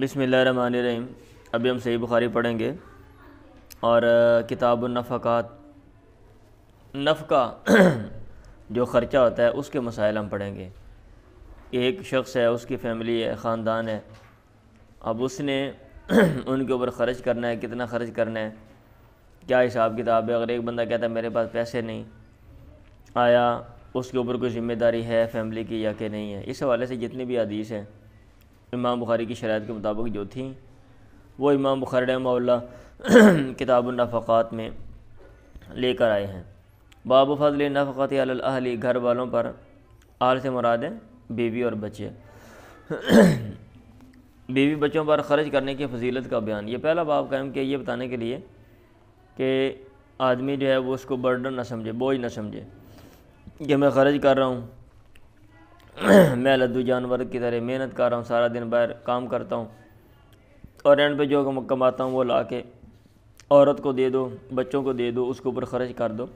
بسم اللہ الرحمن الرحیم۔ ابھی ہم صحیح بخاری پڑھیں گے اور کتاب النفقات، نفقہ جو خرچہ ہوتا ہے اس کے مسائل ہم پڑھیں گے۔ ایک شخص ہے، اس کی فیملی ہے، خاندان ہے، اب اس نے ان کے اوپر خرچ کرنا ہے، کتنا خرچ کرنا ہے، کیا حساب کتاب ہے۔ اگر ایک بندہ کہتا ہے میرے پاس پیسے نہیں، آیا اس کے اوپر کوئی ذمہ داری ہے فیملی کی یا کہ نہیں ہے۔ اس حوالے سے جتنی بھی حدیث ہیں امام بخاری کی شرائط کے مطابق جو تھیں وہ امام بخاری رحمہ اللہ کتاب النفقات میں لے کر آئے ہیں۔ باب فضل نفقت علی الاہل، گھر والوں پر، آل سے مراد ہے بیوی اور بچے، بیوی بچوں پر خرچ کرنے کی فضیلت کا بیان۔ یہ پہلا باب قائم کیا یہ بتانے کے لیے کہ آدمی جو ہے وہ اس کو برڈن نہ سمجھے، بوجھ نہ سمجھے کہ میں خرچ کر رہا ہوں، میں لدو جانور کی طرح محنت کر رہا ہوں، سارا دن باہر کام کرتا ہوں اور اینڈ پہ جو کماتا ہوں وہ لا کے عورت کو دے دو، بچوں کو دے دو، اس کے اوپر خرچ کر دو۔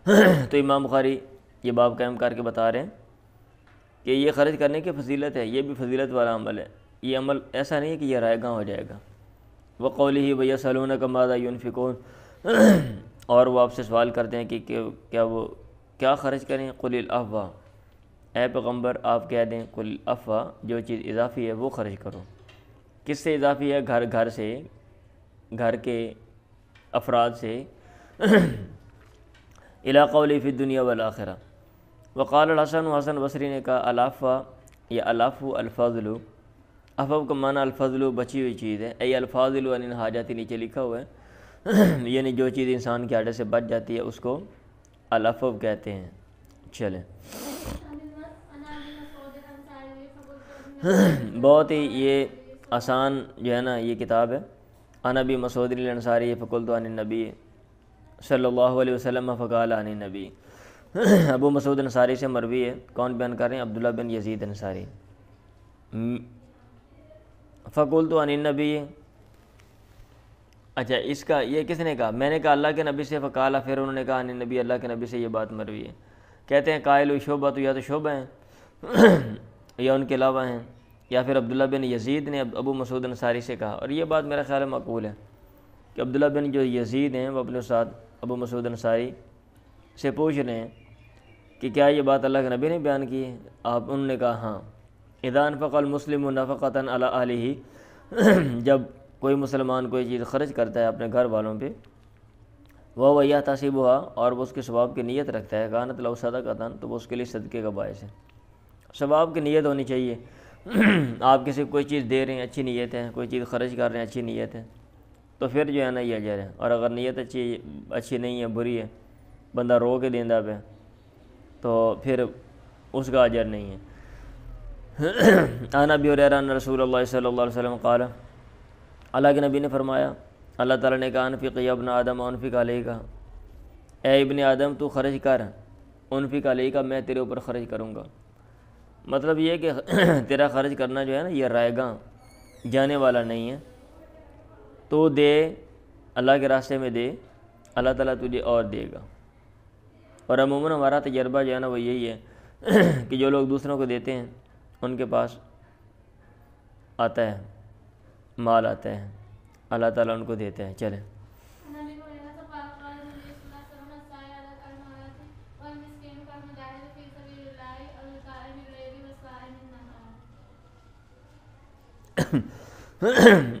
تو امام بخاری یہ باب قائم کر کے بتا رہے ہیں کہ یہ خرچ کرنے کی فضیلت ہے، یہ بھی فضیلت والا عمل ہے۔ یہ عمل ایسا نہیں ہے کہ یہ رائے گاں ہو جائے گا۔ وقولہ ویسألونک ماذا ینفقون، اور وہ آپ سے سوال کرتے ہیں کہ کیا وہ کیا خرچ کریں۔ قل العفو، اے پیغمبر آپ کہہ دیں قل العفو، جو چیز اضافی ہے وہ خرچ کرو۔ کس سے اضافی ہے؟ گھر سے، گھر کے افراد سے۔ الی قولی فی الدنیا والآخرہ۔ وقال الحسن، حسن بصری نے کہا العفو یا العفو الفضل، عفو کا معنی الفضل بچی ہوئی چیز ہے، ای الفاضل عن الحاجات، نیچے لکھا ہوا ہے یعنی جو چیز انسان کے حاجت سے بچ جاتی ہے اس کو العفو کہتے ہیں۔ چلیں، بہت ہی یہ آسان جو ہے نا یہ کتاب ہے۔ عن ابی مسعود الانصاری فقلت عن النبی صلی اللہ علیہ وسلم فقال عن النبی۔ ابو مسعود انصاری سے مروی ہے، کون بیان کر رہے ہیں؟ عبداللہ بن یزید انصاری۔ فقلت عن النبی، اچھا اس کا یہ کس نے کہا؟ میں نے کہا اللہ کے نبی سے، فقال پھر انہوں نے کہا عن النبی، اللہ کے نبی سے یہ بات مروی ہے۔ کہتے ہیں قائل شعبہ، تو یا تو شعبہ ہیں یا ان کے علاوہ ہیں، یا پھر عبداللہ بن یزید نے ابو مسعود انصاری سے کہا، اور یہ بات میرا خیال ہے معقول ہے کہ عبداللہ بن جو یزید ہیں وہ اپنے استاد ابو مسعود انصاری سے پوچھ رہے ہیں کہ کیا یہ بات اللہ کے نبی نے بیان کی ہے؟ انہوں نے کہا ہاں۔ اذا انفق المسلم نفقۃ علی اہلہ، جب کوئی مسلمان کوئی چیز خرچ کرتا ہے اپنے گھر والوں پہ، وہ یحتسبھا، اور وہ اس کے ثواب کی نیت رکھتا ہے، کانت لہ صدقۃ، تو وہ اس کے لیے صدقے کا باعث ہے۔ ثواب کی نیت ہونی چاہیے۔ آپ کسی کو کوئی چیز دے رہے ہیں، اچھی نیت ہے، کوئی چیز خرچ کر رہے ہیں، اچھی نیت ہے، تو پھر جو ہے نا یہ اجر ہے۔ اور اگر نیت اچھی نہیں ہے، بری ہے، بندہ رو کے دیندہ پہ، تو پھر اس کا اجر نہیں ہے۔ عن ابی ہریرہ ان رسول اللہ صلی اللہ علیہ وسلم قال، اللہ کے نبی نے فرمایا، اللہ تعالیٰ نے کہا انفق یا ابن آدم انفق علیک، اے ابن آدم تو خرچ کر، انفق علیک، میں تیرے اوپر خرچ کروں گا۔ مطلب یہ کہ تیرا خرچ کرنا جو ہے نا یہ رائے گاں جانے والا نہیں ہے، تو دے، اللہ کے راستے میں دے، اللہ تعالیٰ تجھے اور دے گا۔ اور عموماً ہمارا تجربہ جو ہے نا وہ یہی ہے کہ جو لوگ دوسروں کو دیتے ہیں ان کے پاس آتا ہے، مال آتا ہے، اللہ تعالیٰ ان کو دیتے ہیں۔ چلیں،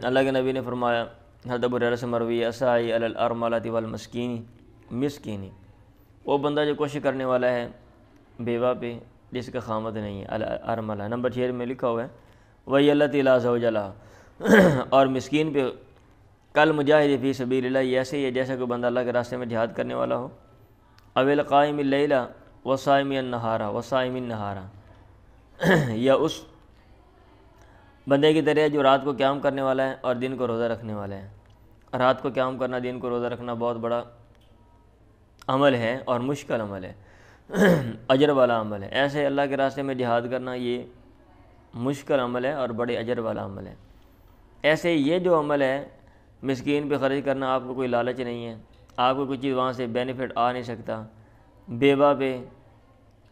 اللہ کے نبی نے فرمایا، حضرت ابو ہریرہ سے مروی ہے، السعی علی الارملۃ والمسکین، مسکینی، وہ بندہ جو کوشش کرنے والا ہے بیوہ پہ جس کا خامد نہیں ہے، الارملہ، نمبر 6 میں لکھا ہوا ہے، وہی التی لا زوج لہا، اور مسکین پہ کل مجاہد فی سبیل اللہ، یہ ایسے ہی ہے جیسا کہ بندہ اللہ کے راستے میں جہاد کرنے والا ہو، او القائم اللیل والصائم النہار والصائم النہار، یا اس بندے کی طرح جو رات کو قیام کرنے والا ہے اور دن کو روزہ رکھنے والا ہے۔ رات کو قیام کرنا، دن کو روزہ رکھنا بہت بڑا عمل ہے اور مشکل عمل ہے، اجر والا عمل ہے۔ ایسے اللہ کے راستے میں جہاد کرنا یہ مشکل عمل ہے اور بڑے اجر والا عمل ہے۔ ایسے یہ جو عمل ہے مسکین پہ خرچ کرنا، آپ کو کوئی لالچ نہیں ہے، آپ کو کوئی چیز وہاں سے بینیفٹ آ نہیں سکتا، بیوہ پہ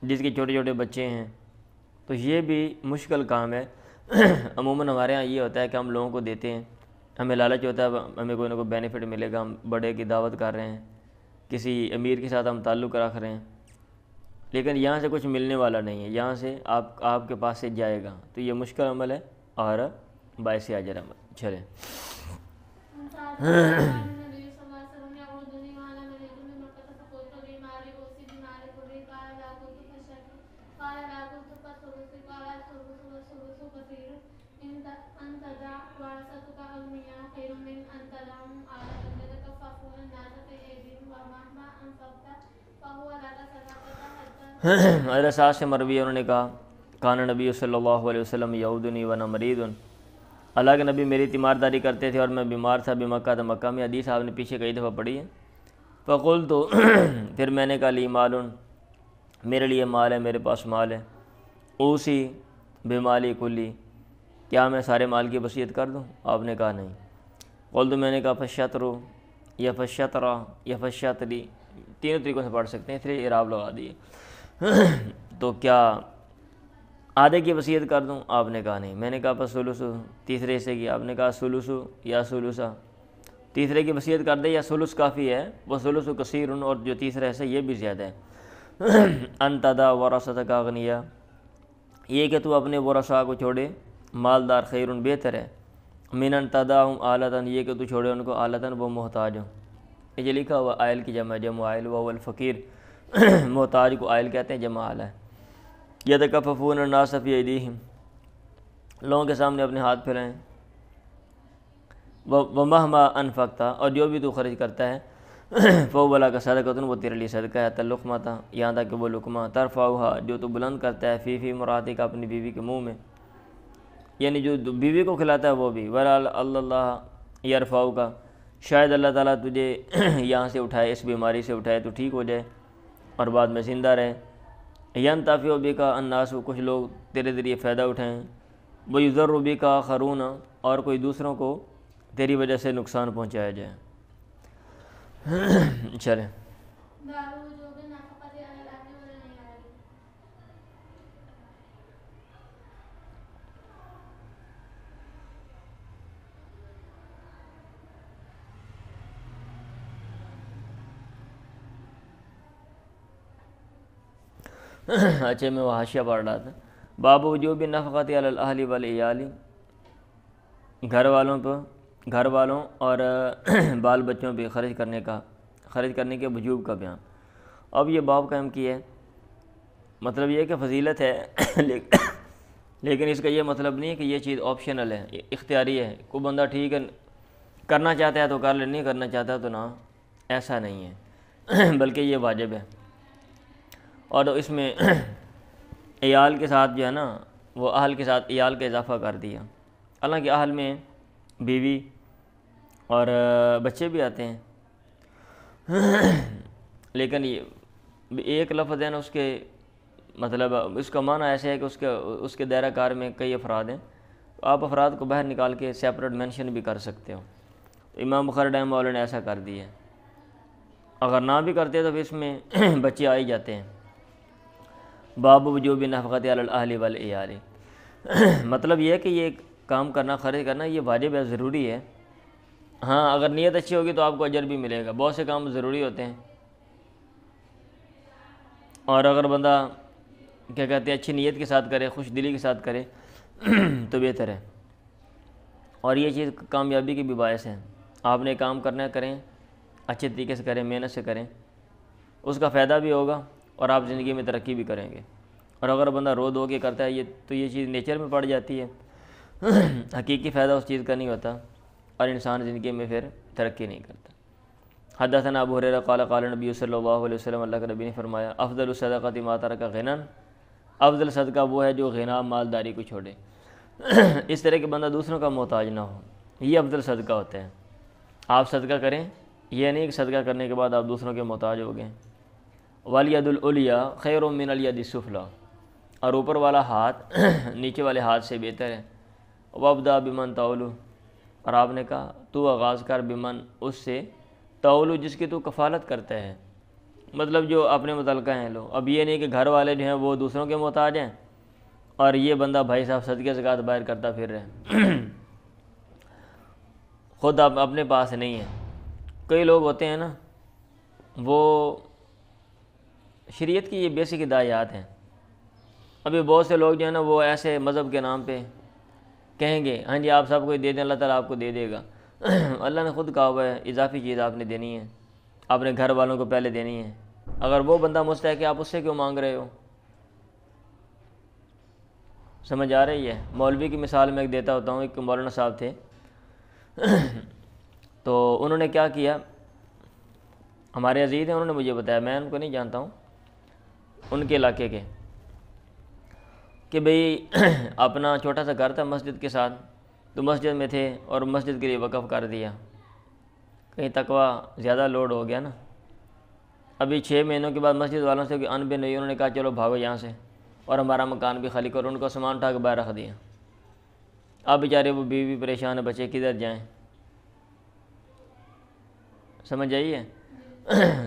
جس کے چھوٹے چھوٹے بچے ہیں، تو یہ بھی مشکل کام ہے عموماً ہمارے ہاں یہ ہوتا ہے کہ ہم لوگوں کو دیتے ہیں، ہمیں لالچ ہوتا ہے ہمیں کوئی نہ کوئی بینیفٹ ملے گا، ہم بڑے کی دعوت کر رہے ہیں، کسی امیر کے ساتھ ہم تعلق رکھ رہے ہیں، لیکن یہاں سے کچھ ملنے والا نہیں ہے، یہاں سے آپ کے پاس سے جائے گا، تو یہ مشکل عمل ہے اور باعث اجر عمل. چلیں حضرت سعد سے مروی ہے، انہوں نے کہا کان نبی صلی اللہ علیہ وسلم یعودنی وانا مریض، اللہ کے نبی میری تیمارداری کرتے تھے اور میں بیمار تھا بمکہ، تو مکہ میں. حدیث آپ نے پیچھے کئی دفعہ پڑھی ہے. فقلت تو پھر میں نے کہا لی مال، میرے لیے مال ہے، میرے پاس مال ہے. اوسی بمالی کلی، کیا میں سارے مال کی وصیت کر دوں؟ آپ نے کہا نہیں. قلت میں نے کہا فشطرو یا فشطرا یا فشطری، تینوں طریقوں سے پڑھ سکتے ہیں، پھر اعراب لگا دیے. تو کیا آدھے کی وصیت کر دوں؟ آپ نے کہا نہیں. میں نے کہا پس سلسو، تیسرے حصے کی. آپ نے کہا سلسو یا سلسا، تیسرے کی وصیت کر دے یا سلس کافی ہے، وہ سلسو کثیر، اور جو تیسرا حصہ یہ بھی زیادہ ہے. انتدا ورثتک اغنیا، یہ کہ تو اپنے ورثاء کو چھوڑے مالدار، خیر بہتر ہے. من انتداہم آلتاً، یہ کہ تو چھوڑے ان کو آلتاً وہ محتاج ہوں. یہ لکھا ہوا آئل کی جمع آئل، وہ الفقیر، محتاج کو آئل کہتے ہیں، جمع آلہ ہے. یتکففون الناس فی ایدیہم، لوگوں کے سامنے اپنے ہاتھ پھیلائیں. ومہما انفقتا، اور جو بھی تو خرچ کرتا ہے، فهو لک صدقۃ، وہ تیرے لیے صدقہ ہے. تلقمۃ، یہاں تک کہ وہ لقمہ، ترفعها، جو تو بلند کرتا ہے، فی مراتک، اپنی بیوی کے منہ میں، یعنی جو بیوی کو کھلاتا ہے وہ بھی. ولعل اللہ یرفعک، شاید اللہ تعالیٰ تجھے یہاں سے اٹھائے، اس بیماری سے اٹھائے تو ٹھیک ہو جائے اور بعد میں زندہ رہے. ینتفع بک الناس، کچھ لوگ تیرے ذریعے فائدہ اٹھائیں. ویضر بک آخرون، اور کوئی دوسروں کو تیری وجہ سے نقصان پہنچایا جائے. چلیں اچھا میں وہ حاشیہ پڑھ رہا تھا. باب وجوب نفقۃ علی الاہل والعیال، گھر والوں اور بال بچوں پہ خرچ کرنے کے وجوب کا بیان. اب یہ باب قائم کیا ہے، مطلب یہ کہ فضیلت ہے، لیکن اس کا یہ مطلب نہیں ہے کہ یہ چیز آپشنل ہے، اختیاری ہے. کوئی بندہ ٹھیک ہے کرنا چاہتا ہے تو کر لے، نہیں کرنا چاہتا تو نہ، ایسا نہیں ہے، بلکہ یہ واجب ہے. اور اس میں عیال کے ساتھ جو ہے نا، وہ اہل کے ساتھ عیال کا اضافہ کر دیا. حالانکہ اہل میں بیوی اور بچے بھی آتے ہیں، لیکن یہ ایک لفظ ہے نا، اس کے مطلب اس کا معنی ایسے ہے کہ اس کے دائرہ کار میں کئی افراد ہیں، آپ افراد کو باہر نکال کے سیپریٹ مینشن بھی کر سکتے ہو. امام بخاری رحمہ اللہ نے ایسا کر دیا ہے. اگر نہ بھی کرتے تو پھر اس میں بچے آ ہی جاتے ہیں. باب وجوب نفقۃ علی الاہل والعیال، مطلب یہ ہے کہ یہ کام کرنا، خرچ کرنا، یہ واجب ہے، ضروری ہے. ہاں اگر نیت اچھی ہوگی تو آپ کو اجر بھی ملے گا. بہت سے کام ضروری ہوتے ہیں، اور اگر بندہ کیا کہتے ہیں اچھی نیت کے ساتھ کرے، خوش دلی کے ساتھ کرے تو بہتر ہے. اور یہ چیز کامیابی کی بھی باعث ہے. آپ نے کام کرنا ہے، کریں اچھے طریقے سے کریں، محنت سے کریں، اس کا فائدہ بھی ہوگا اور آپ زندگی میں ترقی بھی کریں گے. اور اگر بندہ رو دھو کے کرتا ہے تو یہ چیز نیچر میں پڑ جاتی ہے، حقیقی فائدہ اس چیز کا نہیں ہوتا، اور انسان زندگی میں پھر ترقی نہیں کرتا. حدثنا ابو ہریرہ قال قال نبی صلی اللہ علیہ وسلم، اللہ کے نبی نے فرمایا افضل الصدقۃ ما ترک غنی، افضل صدقہ وہ ہے جو غنا، مالداری کو چھوڑے. اس طرح کہ بندہ دوسروں کا محتاج نہ ہو، یہ افضل صدقہ ہوتا ہے. آپ صدقہ کریں، یہ نہیں کہ صدقہ کرنے کے بعد آپ دوسروں کے محتاج ہو گئے. والید العلیٰ خیر من الید السفلی، اور اوپر والا ہاتھ نیچے والے ہاتھ سے بہتر ہے. وابدا بمن تعولو، اور آپ نے کہا تو آغاز کر بمن، اس سے تعولو جس کی تو کفالت کرتا ہے، مطلب جو اپنے متعلقہ ہیں لوگ. اب یہ نہیں کہ گھر والے جو ہیں وہ دوسروں کے محتاج ہیں اور یہ بندہ بھائی صاحب صدقے زکوٰۃ باہر کرتا پھر رہے، خود آپ اپنے پاس نہیں ہے۔ کئی لوگ ہوتے ہیں نا، وہ شریعت کی یہ بیسک ہدایات ہیں۔ ابھی بہت سے لوگ جو ہیں نا وہ ایسے مذہب کے نام پہ کہیں گے ہاں جی آپ سب کو دے دیں، اللہ تعالیٰ آپ کو دے دے گا۔ اللہ نے خود کہا ہوا ہے اضافی چیز آپ نے دینی ہے، اپنے گھر والوں کو پہلے دینی ہے۔ اگر وہ بندہ مستحق ہے آپ اس سے کیوں مانگ رہے ہو؟ سمجھ آ رہی ہے؟ مولوی کی مثال میں ایک دیتا ہوتا ہوں، ایک مولانا صاحب تھے، تو انہوں نے کیا کیا، ہمارے عزیز ہیں، انہوں نے مجھے بتایا، میں ان کو نہیں جانتا ہوں، ان کے علاقے کے، کہ بھئی اپنا چھوٹا سا گھر تھا مسجد کے ساتھ، تو مسجد میں تھے اور مسجد کے لیے وقف کر دیا۔ کہیں تقوی زیادہ لوڈ ہو گیا نا، ابھی 6 مہینوں کے بعد مسجد والوں سے ان بن ہوئی، انہوں نے کہا چلو بھاگو یہاں سے اور ہمارا مکان بھی خالی کرو، ان کو سامان اٹھا کے باہر رکھ دیا۔ اب بیچارے وہ بیوی پریشان ہے، بچے کدھر جائیں؟ سمجھ آئیے؟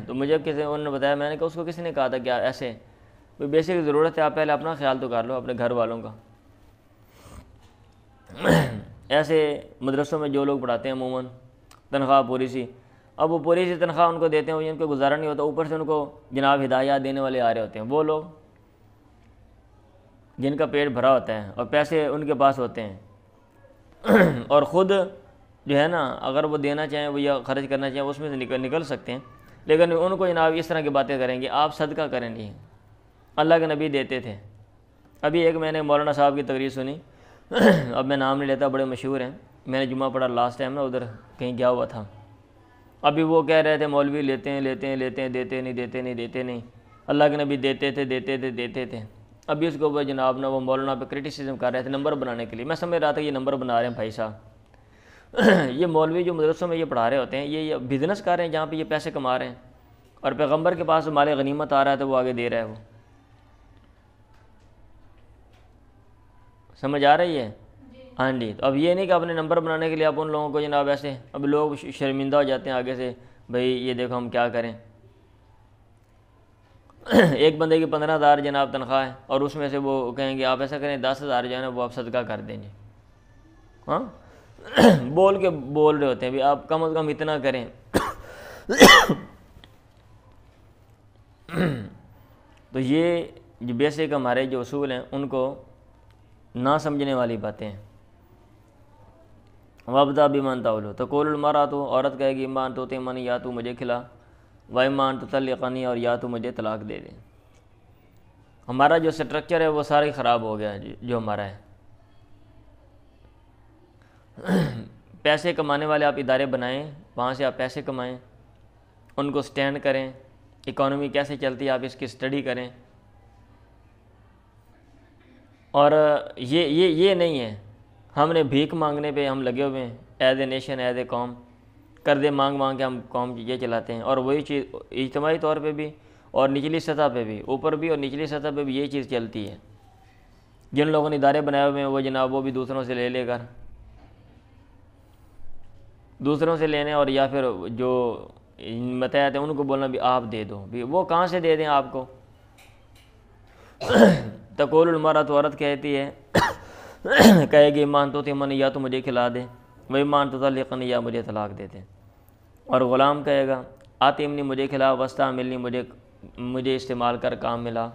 تو مجھے انہوں نے بتایا، میں نے کہا اس کو کسی نے کہا تھا کہ ایسے کوئی بیسک ضرورت ہے، آپ پہلے اپنا خیال تو کر لو، اپنے گھر والوں کا۔ ایسے مدرسوں میں جو لوگ پڑھاتے ہیں عموماً تنخواہ پوری سی، اب وہ پوری سی تنخواہ ان کو دیتے ہیں، ان کو گزارا نہیں ہوتا، اوپر سے ان کو جناب ہدایات دینے والے آ رہے ہوتے ہیں، وہ لوگ جن کا پیٹ بھرا ہوتا ہے اور پیسے ان کے پاس ہوتے ہیں، اور خود جو ہے نا اگر وہ دینا چاہیں وہ یا خرچ کرنا چاہیں اس میں سے نکل سکتے ہیں، لیکن ان کو جناب اس طرح کی باتیں کریں گے، آپ صدقہ کریں نہیں، اللہ کے نبی دیتے تھے۔ ابھی ایک میں نے مولانا صاحب کی تقریر سنی، اب میں نام نہیں لیتا، بڑے مشہور ہیں، میں نے جمعہ پڑھا لاسٹ ٹائم نا، ادھر کہیں گیا ہوا تھا، ابھی وہ کہہ رہے تھے مولوی لیتے ہیں دیتے نہیں، اللہ کے نبی دیتے تھے۔ ابھی اس کے اوپر جناب نا وہ مولانا پہ کرٹیسزم کر رہے تھے نمبر بنانے کے لیے۔ میں سمجھ رہا تھا یہ نمبر بنا رہے ہیں بھائی صاحب۔ یہ مولوی جو مدرسوں میں یہ پڑھا رہے ہوتے ہیں یہ بزنس کر رہے ہیں جہاں پہ یہ پیسے کما رہے ہیں، اور پیغمبر کے پاس مال غنیمت آ رہا ہے تو وہ آگے دے رہا ہے۔ وہ سمجھ آ رہی ہے؟ ہاں جی۔ تو اب یہ نہیں کہ اپنے نمبر بنانے کے لیے آپ ان لوگوں کو جناب ایسے، اب لوگ شرمندہ ہو جاتے ہیں آگے سے، بھئی یہ دیکھو ہم کیا کریں۔ ایک بندے کی 15,000 جناب تنخواہ ہے، اور اس میں سے وہ کہیں گے آپ ایسا کریں 10,000 جو ہے نا وہ آپ صدقہ کر دیں گے۔ ہاں بول رہے ہوتے ہیں بھی آپ کم از کم اتنا کریں۔ تو یہ جو بیسک ہمارے جو اصول ہیں ان کو نہ سمجھنے والی باتیں ہیں۔ وَابْدَأْ بِمَنْ تَعُولُ تَقُولُ الْمَرْأَةُ، عورت کہے گی مَا أَنْ تُطِعِمَنِي، یا تو مجھے کھلا، وَإِمَّا أَنْ تُطَلِّقَنِي، اور یا تو مجھے طلاق دے دے۔ ہمارا جو سٹرکچر ہے وہ سارا ہی خراب ہو گیا ہے جو ہمارا ہے۔ پیسے کمانے والے آپ ادارے بنائیں، وہاں سے آپ پیسے کمائیں، ان کو سٹینڈ کریں، اکانومی کیسے چلتی ہے آپ اس کی سٹڈی کریں، اور یہ نہیں ہے ہم نے بھیک مانگنے پہ ہم لگے ہوئے ہیں، as a nation, as a قوم، قرضے مانگ کے ہم قوم یہ چلاتے ہیں، اور وہی چیز اجتماعی طور پہ بھی اور نچلی سطح پہ بھی، اوپر بھی اور نچلی سطح پہ بھی یہ چیز چلتی ہے۔ جن لوگوں نے ادارے بنائے ہوئے ہیں وہ جناب وہ بھی دوسروں سے لے کر دوسروں سے لینے، اور یا پھر جو متحد ہیں ان کو بولنا بھی آپ دے دو، بھی وہ کہاں سے دے دیں آپ کو؟ تقول المرأۃ، عورت کہتی ہے کہے گی مَا أَنْ تُطِعِمَنِي، یا تو مجھے کھلا دے، وَإِمَّا أَنْ تُطَلِّقَنِي، یا مجھے طلاق دے دے۔ اور غلام کہے گا آتِمنی، مجھے کھلا، وَاسْتَعْمِلْنِی، مجھے استعمال کر، کام ملا۔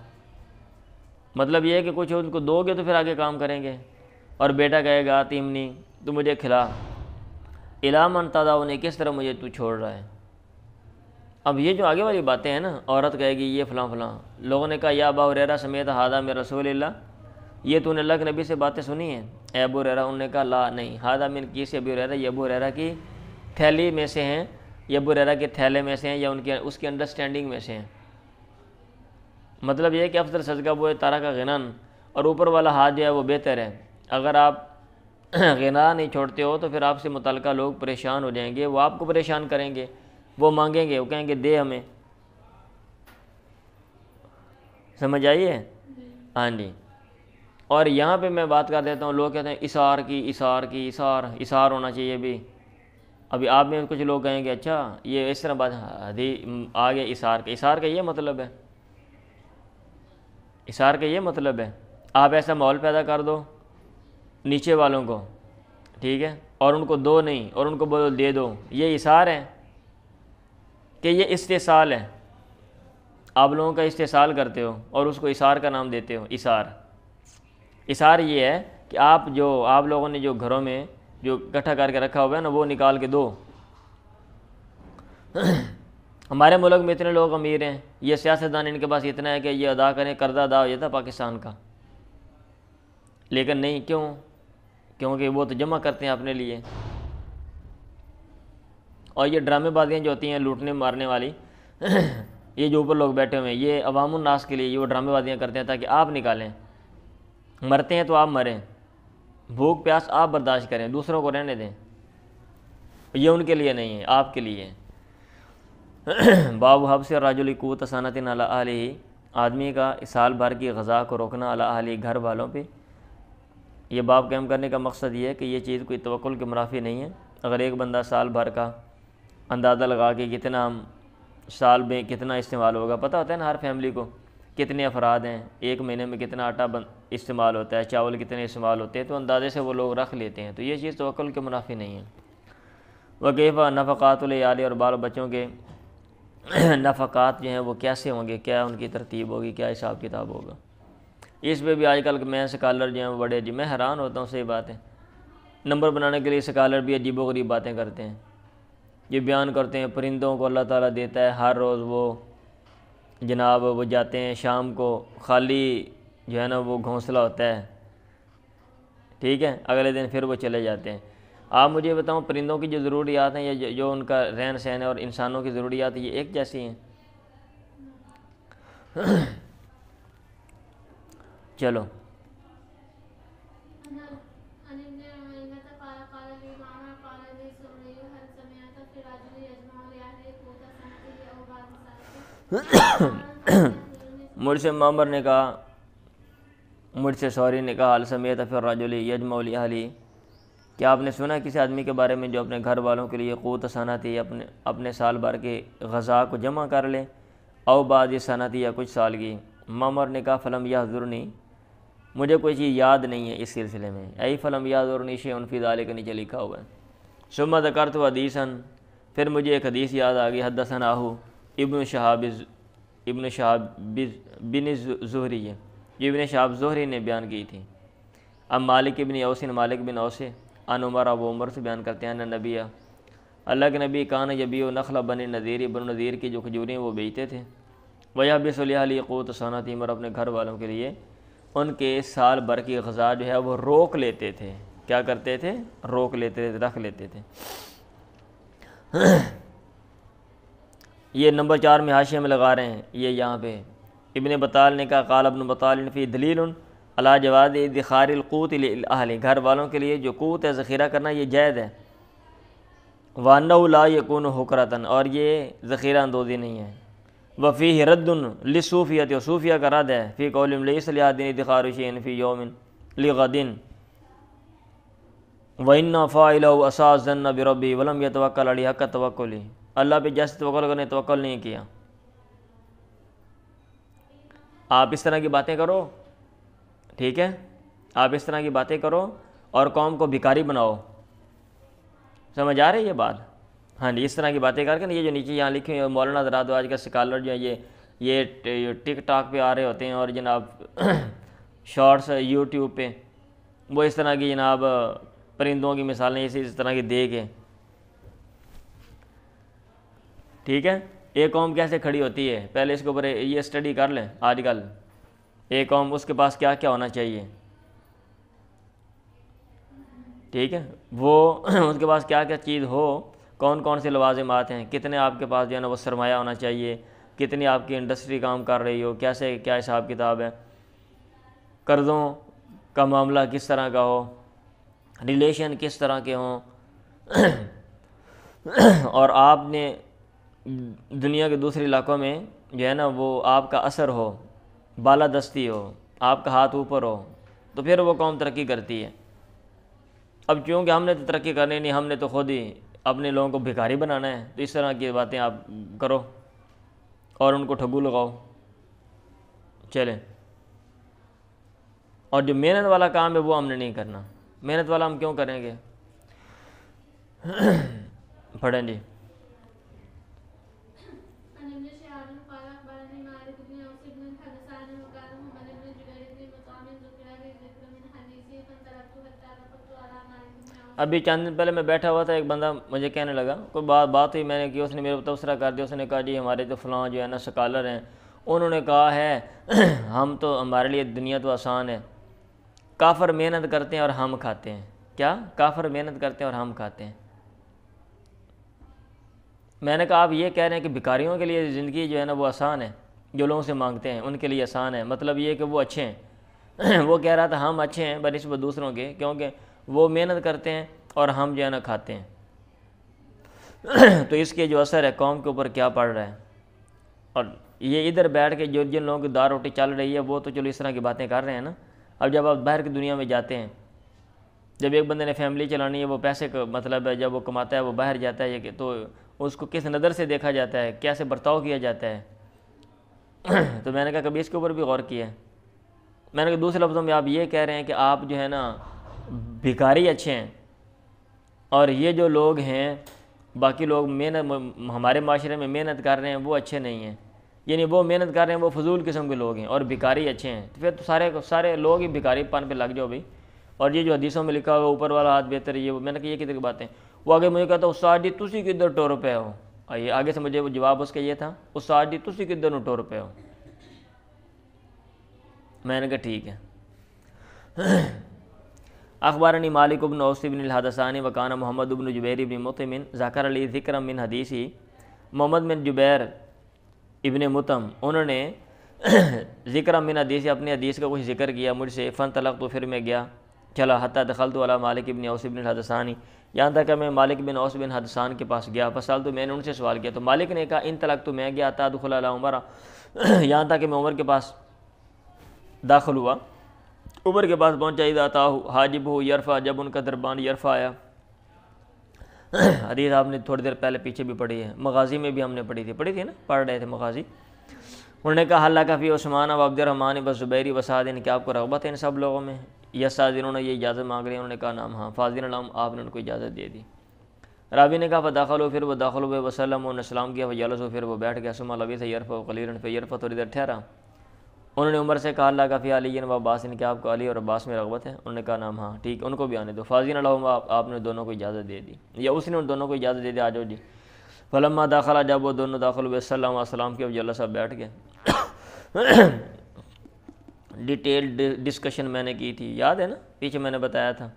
مطلب یہ ہے کہ کچھ ان کو دو گے تو پھر آگے کام کریں گے۔ اور بیٹا کہے گا آتِمنی، تو مجھے کھلا، إِلَىٰ مَنْ تَدْعُونِی، کس طرح مجھے تو چھوڑ رہا ہے۔ اب یہ جو آگے والی باتیں ہیں نا، عورت کہے گی یہ فلاں فلاں، لوگوں نے کہا یا ابا ہریرہ سمیت ھذا من رسول اللہ، یہ تو نے اللہ کے نبی سے باتیں سنی ہیں اے ابو ہریرہ؟ انہوں نے کہا لا، نہیں، ھذا من کیس ابی ہریرہ، یہ ابو ہریرہ کی تھیلی میں سے ہیں، یہ ابو ہریرہ کے تھیلے میں سے ہیں، یا اس کی انڈرسٹینڈنگ میں سے ہیں۔ مطلب یہ ہے کہ افضل صدقہ وہ ہے تارک غنن، اور اوپر والا ہاتھ جو ہے وہ بہتر ہے۔ اگر آپ غنا نہیں چھوڑتے ہو تو پھر آپ سے متعلقہ لوگ پریشان ہو جائیں گے، وہ آپ کو پریشان کریں گے، وہ مانگیں گے، وہ کہیں گے دے ہمیں۔ سمجھ آئیے؟ ہاں جی۔ اور یہاں پہ میں بات کر دیتا ہوں، لوگ کہتے ہیں اثار ہونا چاہیے بھی۔ ابھی آپ میں کچھ لوگ کہیں گے اچھا یہ اس طرح بات آ گیا اثار کا یہ مطلب ہے، اثار کا یہ مطلب ہے۔ آپ ایسا ماحول پیدا کر دو نیچے والوں کو، ٹھیک ہے، اور ان کو دو نہیں، اور ان کو بولو دے دو، یہ اثار ہے کہ یہ استحصال ہے؟ آپ لوگوں کا استحصال کرتے ہو اور اس کو اثار کا نام دیتے ہو۔ اثار یہ ہے کہ آپ لوگوں نے جو گھروں میں جو اکٹھا کر کے رکھا ہوا ہے نا، وہ نکال کے دو۔ ہمارے ملک میں اتنے لوگ امیر ہیں، یہ سیاستدان ان کے پاس اتنا ہے کہ یہ ادا کریں، قرضہ ادا ہو جاتا پاکستان کا، لیکن نہیں، کیوں؟ کیونکہ وہ تو جمع کرتے ہیں اپنے لیے۔ اور یہ ڈرامے بازیاں جو ہوتی ہیں لوٹنے مارنے والی، یہ جو اوپر لوگ بیٹھے ہوئے ہیں، یہ عوام الناس کے لیے یہ وہ ڈرامے بازیاں کرتے ہیں تاکہ آپ نکالیں، مرتے ہیں تو آپ مریں، بھوک پیاس آپ برداشت کریں، دوسروں کو رہنے دیں۔ یہ ان کے لیے نہیں ہے، آپ کے لیے ہے۔ باب حبس الرجل قوت سنۃ علی اہلہ، آدمی کا سال بھر کی غذا کو روکنا علی اہلہ، گھر والوں پہ۔ یہ باب قائم کرنے کا مقصد یہ ہے کہ یہ چیز کوئی توکل کے منافی نہیں ہے۔ اگر ایک بندہ سال بھر کا اندازہ لگا کے کتنا سال میں کتنا استعمال ہوگا، پتہ ہوتا ہے نا ہر فیملی کو کتنے افراد ہیں، ایک مہینے میں کتنا آٹا استعمال ہوتا ہے، چاول کتنے استعمال ہوتے ہیں، تو اندازے سے وہ لوگ رکھ لیتے ہیں، تو یہ چیز توکل کے منافی نہیں ہے۔ وکیفہ نفقات العیال، اور بال بچوں کے نفقات جو ہیں وہ کیسے ہوں گے، کیا ان کی ترتیب ہوگی، کیا حساب کتاب ہوگا۔ اس پہ بھی آج کل میں سکالر جو ہیں وہ بڑے میں حیران ہوتا ہوں، صحیح بات ہے، نمبر بنانے کے لیے سکالر بھی عجیب و غریب باتیں کرتے ہیں۔ یہ بیان کرتے ہیں پرندوں کو اللہ تعالیٰ دیتا ہے، ہر روز وہ جناب وہ جاتے ہیں شام کو، خالی جو ہے نا وہ گھونسلہ ہوتا ہے، ٹھیک ہے، اگلے دن پھر وہ چلے جاتے ہیں۔ آپ مجھے بتاؤں پرندوں کی جو ضروریات ہیں یا جو ان کا رہن سہن ہے اور انسانوں کی ضروریات یہ ایک جیسی ہیں؟ چلو مجھ سے معمر نے کہا، مجھ سے سوری نے کہا، السمیت فی الرجل یجمع لأہلہ، کیا آپ نے سنا کسی آدمی کے بارے میں جو اپنے گھر والوں کے لیے قوت سنتی، اپنے سال بھر کے غذا کو جمع کر لے، او بعض سنتی، یا کچھ سال کی۔ معمر نے کہا فلم یحضرنی، مجھے کوئی چیز یاد نہیں ہے اس سلسلے میں، ای فلم یحضرنی شیء فی ذلک، نیچے لکھا ہوا ہے۔ ثم ذکرت حدیثا، پھر مجھے ایک حدیث یاد آ گئی، حدثناہ ابن شہاب بن زہری، یہ ابن شہاب زہری نے بیان کی تھی۔ اب مالک ابن اوس، مالک بن اوس ان عمر، ابو عمر سے بیان کرتے ہیں، ان نبی، اللہ کے نبی، کان یبیع نخل بنی نذیر، بن نذیر کی جو کھجوریں وہ بیچتے تھے، ویحبس لأہلہ قوت سنۃ، اور اپنے گھر والوں کے لیے ان کے سال بھر کی غذا جو ہے وہ روک لیتے تھے۔ کیا کرتے تھے؟ روک لیتے تھے، رکھ لیتے تھے۔ یہ نمبر 4 میں حاشیے میں لگا رہے ہیں، یہ یہاں پہ ابن بطال نے کہا، قال ابن بطال فی دلیل علی جواز ادخار القوت للاہل، گھر والوں کے لیے جو قوت ہے ذخیرہ کرنا یہ جائز ہے، وانہ لا یکون حکرۃ، اور یہ ذخیرہ اندوزی نہیں ہے، وفیہ رد للصوفیۃ، اور صوفیہ کا رد ہے، فی قولہم لیس لأحد ادخار شیء فی یوم لغد، وَإِنَّ فَاعِلَهُ أَسَاءَ الظَّنَّ بِرَبِّهِ وَلَمْ يَتَوَكَّلْ عَلَيْهِ حَقَّ تَوَكُّلِهِ، اللہ پہ جیسے توکل کرنے توکل نہیں کیا۔ آپ اس طرح کی باتیں کرو، ٹھیک ہے، آپ اس طرح کی باتیں کرو اور قوم کو بھکاری بناؤ، سمجھ آ رہی ہے یہ بات؟ ہاں جی، اس طرح کی باتیں کر کے یہ جو نیچے یہاں لکھے ہوئے مولانا حضرات آج کا سکالر جو ہیں یہ ٹک ٹاک پہ آ رہے ہوتے ہیں، اور جناب شارٹس یوٹیوب پہ وہ اس طرح کی جناب پرندوں کی مثالیں اس طرح کی دے کے، ٹھیک ہے، ایک قوم کیسے کھڑی ہوتی ہے، پہلے اس کے اوپر یہ اسٹڈی کر لیں۔ آج کل ایک قوم اس کے پاس کیا کیا ہونا چاہیے، ٹھیک ہے، وہ اس کے پاس کیا کیا چیز ہو، کون کون سے لوازمات ہیں، کتنے آپ کے پاس جو ہے نا وہ سرمایہ ہونا چاہیے، کتنی آپ کی انڈسٹری کام کر رہی ہو، کیسے کیا حساب کتاب ہے، قرضوں کا معاملہ کس طرح کا ہو، ریلیشن کس طرح کے ہوں، اور آپ نے دنیا کے دوسرے علاقوں میں جو ہے نا وہ آپ کا اثر ہو، بالادستی ہو، آپ کا ہاتھ اوپر ہو، تو پھر وہ قوم ترقی کرتی ہے۔ اب چونکہ ہم نے تو ترقی کرنی نہیں، ہم نے تو خود ہی اپنے لوگوں کو بھکاری بنانا ہے، تو اس طرح کی باتیں آپ کرو اور ان کو ٹھگو لگاؤ۔ چلیں اور جو محنت والا کام ہے وہ ہم نے نہیں کرنا. محنت والا ہم کیوں کریں گے؟ پڑھیں جی. ابھی چند دن پہلے میں بیٹھا ہوا تھا، ایک بندہ مجھے کہنے لگا، کوئی بات ہوئی، میں نے کی، اس نے میرے تبصرہ کر دیا. اس نے کہا جی ہمارے تو فلاں جو ہے نا سکالر ہیں، انہوں نے کہا ہے ہم تو ہمارے لیے دنیا تو آسان ہے، کافر محنت کرتے ہیں اور ہم کھاتے ہیں. کیا؟ کافر محنت کرتے ہیں اور ہم کھاتے ہیں. میں نے کہا آپ یہ کہہ رہے ہیں کہ بھکاریوں کے لیے زندگی جو ہے نا وہ آسان ہے، جو لوگوں سے مانگتے ہیں ان کے لیے آسان ہے، مطلب یہ کہ وہ اچھے ہیں. وہ کہہ رہا تھا ہم اچھے ہیں بنسبت دوسروں کے، کیونکہ وہ محنت کرتے ہیں اور ہم جو ہے نا کھاتے ہیں. تو اس کے جو اثر ہے قوم کے اوپر کیا پڑ رہا ہے. اور یہ ادھر بیٹھ کے جو جن لوگوں کی دار روٹی چل رہی ہے وہ تو چلو اس طرح کی باتیں کر رہے ہیں نا. اب جب آپ باہر کی دنیا میں جاتے ہیں، جب ایک بندے نے فیملی چلانی ہے، وہ پیسے کا مطلب ہے جب وہ کماتا ہے وہ باہر جاتا ہے کہ تو اس کو کس نظر سے دیکھا جاتا ہے، کیسے برتاؤ کیا جاتا ہے. تو میں نے کہا کبھی اس کے اوپر بھی غور کیا ہے. میں نے کہا دوسرے لفظوں میں آپ یہ کہہ رہے ہیں کہ آپ جو ہے نا بھکاری اچھے ہیں اور یہ جو لوگ ہیں باقی لوگ محنت ہمارے معاشرے میں محنت کر رہے ہیں وہ اچھے نہیں ہیں، یعنی وہ محنت کر رہے ہیں وہ فضول قسم کے لوگ ہیں اور بھکاری اچھے ہیں. تو پھر تو سارے لوگ ہی بھکاری پن پہ لگ جاؤ بھائی. اور یہ جو حدیثوں میں لکھا ہوا اوپر والا ہاتھ بہتر ہے، یہ میں نے کہا یہ کدھر کی باتیں. وہ آگے مجھے کہتا استاد جی تسی کدھر ٹور پہ ہو. آئیے آگے سے مجھے وہ جواب اس کا یہ تھا، استاد جی تسی کدھر نو ٹور پہ ہو. میں نے کہا ٹھیک ہے. اخبارنی مالک بن اوس بن الحدثانی وکان محمد بن جبیر بن مطعم ذکر علی ذکر من حدیثی. محمد بن جبیر ابن مطعم انہوں نے ذکر من حدیث اپنی حدیث کا کچھ ذکر کیا مجھ سے. فانطلقت تو پھر میں گیا چلا حتی دخلت علی مالک بن اوس بن الحدثانی، یہاں تک کہ میں مالک بن اوس بن حدثان کے پاس گیا. فسألت تو میں نے ان سے سوال کیا تو مالک نے کہا انطلقت تو میں گیا حتی ادخل علی عمر، یہاں تک کہ میں عمر کے پاس داخل ہوا. عمر کے پاس پہنچا اذا اتاه حاجبه یرفع، جب ان کا دربان یرفع آیا. حدیث آپ نے تھوڑی دیر پہلے پیچھے بھی پڑھی ہے، مغازی میں بھی ہم نے پڑھی تھی نا، پڑھ رہے تھے مغازی. انہوں نے کہا حل لک فی عثمان و عبد الرحمن و زبیر و سعد، کہ آپ کو رغبت ہے ان سب لوگوں میں؟ یس، انہوں نے یہ اجازت مانگ لی. انہوں نے کہا نام ہاں. فاذن لهم، آپ نے ان کو اجازت دے دی. راوی نے کہا فداخلوا، پھر وہ داخل ہوئے. وسلم، انہوں نے سلام کیا. وجلسوا، پھر وہ بیٹھ گیا. ثم لبث یرفع قلیلا، پھر یرفع تھوڑی دیر ٹھہرا. انہوں نے عمر سے کہا اللہ کا فی علی و عباس، کہ آپ کو علی اور عباس میں رغبت ہے؟ انہوں نے کہا نام ہاں. ٹھیک، ان کو بھی آنے دو. فاذن لهم، آپ نے دونوں کو اجازت دے دی یا اس نے ان دونوں کو اجازت دے دی آ جاؤ جی. فلما داخلہ، جب وہ دونوں داخل ہوئے، السلام السلام کیا. جلسہ بیٹھ گئے. ڈیٹیل ڈسکشن میں نے کی تھی، یاد ہے نا، پیچھے میں نے بتایا تھا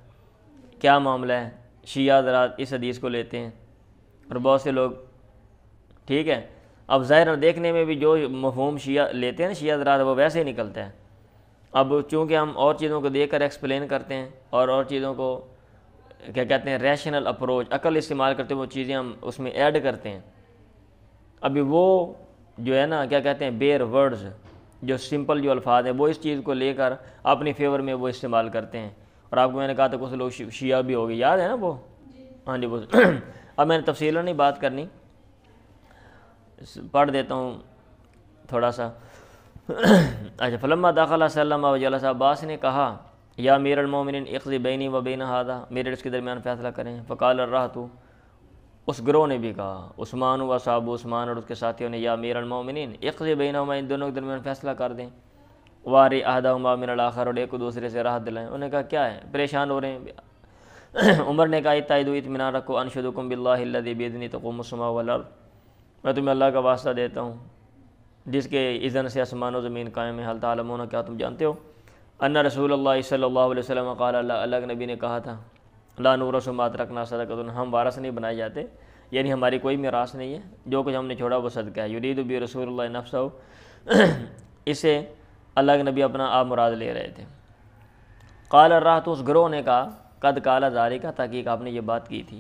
کیا معاملہ ہے. شیعہ حضرات اس حدیث کو لیتے ہیں اور بہت سے لوگ، ٹھیک ہے. اب ظاہر دیکھنے میں بھی جو مفہوم شیعہ لیتے ہیں نا شیعہ حضرات وہ ویسے ہی نکلتا ہے. اب چونکہ ہم اور چیزوں کو دیکھ کر ایکسپلین کرتے ہیں اور چیزوں کو کیا کہتے ہیں ریشنل اپروچ، عقل استعمال کرتے ہیں، وہ چیزیں ہم اس میں ایڈ کرتے ہیں. ابھی وہ جو ہے نا کیا کہتے ہیں بیئر ورڈز، جو سمپل جو الفاظ ہیں وہ اس چیز کو لے کر اپنی فیور میں وہ استعمال کرتے ہیں. اور آپ کو میں نے کہا تھا کچھ لوگ شیعہ بھی ہو گئے، یاد ہے نا وہ. ہاں جی وہ اب میں نے تفصیلاً نہیں بات کرنی، پڑھ دیتا ہوں تھوڑا سا. اچھا. فلما داخلہ سلم و جلس، عباس نے کہا یا امیر المومنین اقضی بینی و بین ھذا، میرے اس کے درمیان فیصلہ کریں. فقال الرہط، اس گروہ نے بھی کہا، عثمان و اصحاب، عثمان اور اس کے ساتھیوں نے، یا امیر المومنین اقضی بینہما، ان دونوں کے درمیان فیصلہ کر دیں. واری احدہما من الاخر، اور ایک دوسرے سے راحت دلائیں. انہوں نے کہا کیا ہے، پریشان ہو رہے ہیں. عمر نے کہا اتعدوا، اطمینان رکھو. انشدکم باللہ الذی باذنہ تقوم السماء والارض، میں تمہیں اللہ کا واسطہ دیتا ہوں جس کے اذن سے آسمان و زمین قائم ہے. حل تعلمون، کیا تم جانتے ہو، ان رسول اللہ صلی اللہ علیہ وسلم قال، اللہ کے نبی نے کہا تھا، لا نورث ما ترکنا صدقۃ، ہم وارث نہیں بنائے جاتے، یعنی ہماری کوئی میراث نہیں ہے، جو کچھ ہم نے چھوڑا وہ صدقہ ہے. یرید بی رسول اللہ نفسہ، اسے اللہ کے نبی اپنا آپ مراد لے رہے تھے. قال الرہط، اس گروہ نے کہا، قد قال ذالک، تحقیق آپ نے یہ بات کی تھی.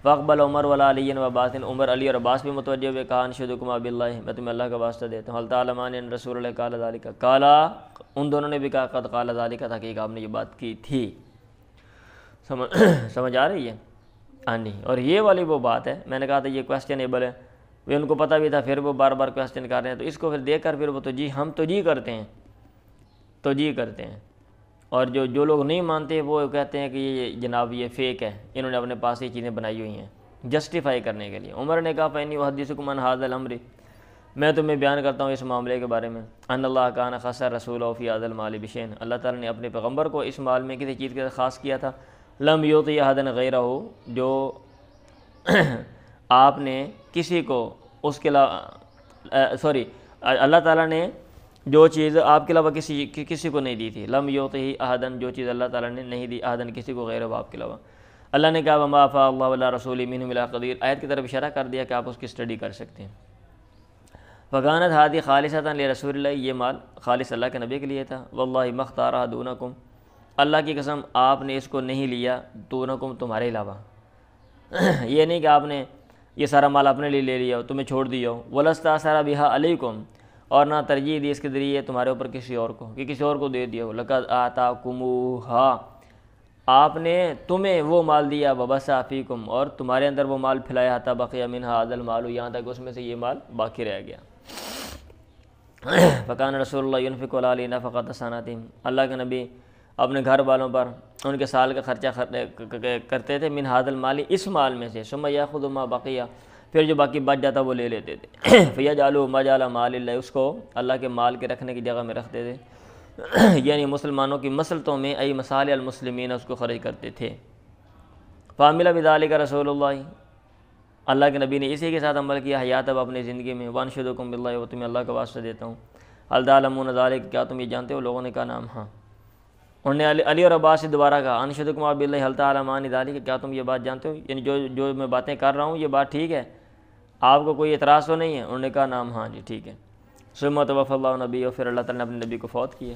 فاقبل عمر ولا علی و عباس، عمر علی اور عباس بھی متوجہ ہوئے. کہا انشدکما باللہ، میں تمہیں اللہ کا واسطہ دیتا ہوں. حل تعلمان ان رسول اللہ قال ذالک، قالا، ان دونوں نے بھی کہا قد قال ذالک، تحقیق آپ نے یہ بات کی تھی. سمجھ آ رہی ہے؟ ہاں جی. اور یہ والی وہ بات ہے، میں نے کہا تھا یہ کویسچنیبل ہے، وہ ان کو پتہ بھی تھا، پھر وہ بار بار کویسچن کر رہے ہیں. تو اس کو پھر دیکھ کر پھر وہ ہم توجیہ کرتے ہیں. اور جو لوگ نہیں مانتے وہ کہتے ہیں کہ یہ جناب یہ فیک ہے، انہوں نے اپنے پاس یہ چیزیں بنائی ہوئی ہیں جسٹیفائی کرنے کے لیے۔ عمر نے کہا فإنی أحدثكم عن هذا الأمر، میں تمہیں بیان کرتا ہوں اس معاملے کے بارے میں، ان اللہ کان خص رسولہ فی هذا المال بشیء، اللہ تعالیٰ نے اپنے پیغمبر کو اس مال میں کسی چیز کے خاص کیا تھا، لم یعطی احدا غیرہ، جو آپ نے کسی کو اس کے علاوہ اللہ تعالیٰ نے جو چیز آپ کے علاوہ کسی کو نہیں دی تھی، لم یعطی احدا، جو چیز اللہ تعالیٰ نے نہیں دی احدا کسی کو غیرہ آپ کے علاوہ۔ اللہ نے کہا وما افاء اللہ علی رسولہ منہم الی قدیر، آیت کی طرف اشارہ کر دیا کہ آپ اس کی اسٹڈی کر سکتے ہیں۔ فکانت ہادی خالصۃ لرسول اللہ، یہ مال خالص اللہ کے نبی کے لیے تھا، واللہ ما اختارہ دونکم، اللہ کی قسم آپ نے اس کو نہیں لیا دونکم تمہارے علاوہ، یہ نہیں کہ آپ نے یہ سارا مال اپنے لیے لے لیا ہو، تمہیں چھوڑ دیا ہو، ولاستأثر بہا علیکم، اور نہ ترجیح دی اس کے ذریعے تمہارے اوپر کسی اور کو، کہ کسی اور کو دے دیا ہو، لقد آتاکموہا، آپ نے تمہیں وہ مال دیا، وبث فیکم، اور تمہارے اندر وہ مال پھیلایا، حتی بقی منہا ھذا المال، یہاں تک اس میں سے یہ مال باقی رہ گیا۔ فکان رسول اللہ ينفق علی نفقۃ سنۃ، اللہ کے نبی اپنے گھر والوں پر ان کے سال کا خرچہ کرتے تھے، من ھذا المال، اس مال میں سے، ثم یاخذ ما بقی، پھر جو باقی بچ جاتا وہ لے لیتے تھے، فیجعلہ مجعل مال اللہ، اس کو اللہ کے مال کے رکھنے کی جگہ میں رکھتے تھے، یعنی مسلمانوں کی مصلحتوں میں، ای مصالح المسلمین، اس کو خرچ کرتے تھے۔ فعمل بذلک رسول اللہ، اللہ کے نبی نے اسی کے ساتھ عمل کیا حیات اب اپنی زندگی میں، وانشدکم باللہ، وہ تمہیں اللہ کا واسطہ دیتا ہوں، هل تعلمون ذلک، کیا تم یہ جانتے ہو؟ لوگوں نے کہا نام ہاں۔ انہوں نے علی اور عباس سے دوبارہ کہا انشدکم باللہ هل تعلمان ذلک، کیا تم یہ بات جانتے ہو، یعنی جو میں باتیں کر رہا ہوں یہ بات ٹھیک ہے، آپ کو کوئی اعتراض تو نہیں ہے؟ انہوں نے کہا نام ہاں جی ٹھیک ہے۔ ثم توفی اللہ نبی، اور پھر اللہ تعالیٰ نے اپنے نبی کو فوت کیا۔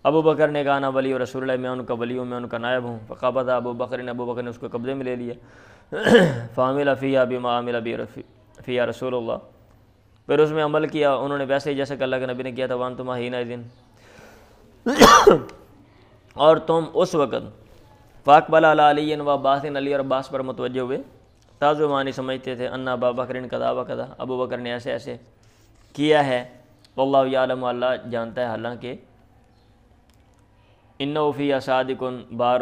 ابو بکر نے کہا نا ولی رسول اللہ، میں ان کا ولی ہوں، میں ان کا نائب ہوں۔ فقبض ابو بکر نے اس کو قبضے میں لے لیا۔ فعمل فیہا بما عمل فیہا رسول اللہ، پھر اس میں عمل کیا انہوں نے ویسے ہی جیسے کہ اللہ کے نبی نے کیا تھا، وانتم حینئذ، اور تم اس وقت، فاقبل علی علی و عباس، علی اور عباس پر متوجہ ہوئے، تازو معنی سمجھتے تھے، ان ابا بکر کذا و کذا، ابو بکر نے ایسے ایسے کیا ہے، واللہ یعلم، اللہ جانتا ہے، حالانکہ انہ فیہا صادق بار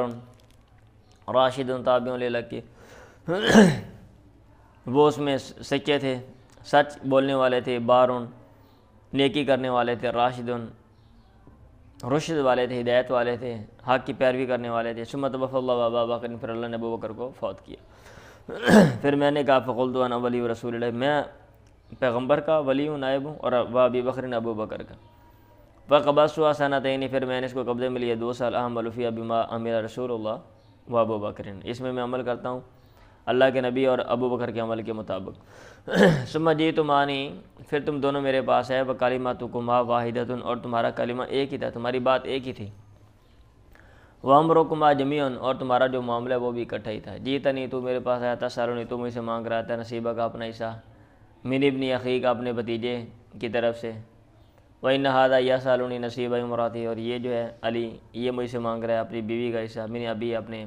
راشد تابع للحق، وہ اس میں سچے تھے، سچ بولنے والے تھے، بارون نیکی کرنے والے تھے، راشدن رشد والے تھے، ہدایت والے تھے، حق کی پیروی کرنے والے تھے۔ ثم توفی اللہ ابا بکر، پھر اللہ نے ابو بکر کو فوت کیا۔ پھر میں نے کہا فقلت انا ولی رسول اللہ، میں پیغمبر کا ولی ہوں، نائب ہوں، اور ابی بکر ابو بکر کا۔ فقبضتها سنتین، پھر میں نے اس کو قبضے میں لیا 2 سال، اعمل فیہا بما عمل رسول اللہ و ابو بکر، اس میں عمل کرتا ہوں اللہ کے نبی اور ابو بکر کے عمل کے مطابق۔ ثم جئتمانی، پھر تم دونوں میرے پاس آئے، وکلمتکما واحدۃ، اور تمہارا کلمہ ایک ہی تھا، تمہاری بات ایک ہی تھی، وامرکما جمیعا، اور تمہارا جو معاملہ ہے وہ بھی اکٹھا ہی تھا۔ جئتنی، تو میرے پاس آیا، تسألنی، تو مجھ سے مانگ رہا تھا، نصیبہ کا اپنا حصہ، من ابن اخیک، اپنے بھتیجے کی طرف سے، وَإِنَّ هَذَا يَسْأَلُنِي نَصِيبَ امْرَأَتِهِ، اور یہ جو ہے علی یہ مجھ سے مانگ رہا ہے اپنی بیوی کا حصہ، من ابی، اپنے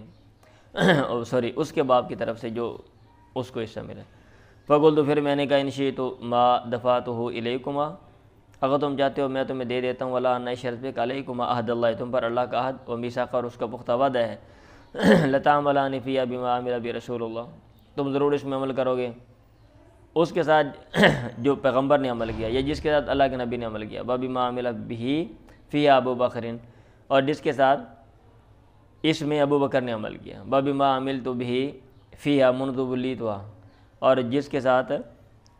اس کے باپ کی طرف سے جو اس کو حصہ ملا۔ فقلت، تو پھر میں نے کہا ان شئتم ما دفعته الیکما، اگر تم چاہتے ہو میں تمہیں دے دیتا ہوں، ولا ان شرط پہ علیکما عہد اللہ، تم پر اللہ کا عہد، و میثاق، اور اس کا پختہ وعدہ ہے، لتعملان فیہا بما عمل برسول اللہ، تم ضرور اس میں عمل کرو گے اس کے ساتھ جو پیغمبر نے عمل کیا، یا جس کے ساتھ اللہ کے نبی نے عمل کیا، وبما عمل بہ فیہا ابو بکر، اور جس کے ساتھ اس میں ابو بکر نے عمل کیا، وبما عملت بہ فیہا منذ ولیتھا، اور جس کے ساتھ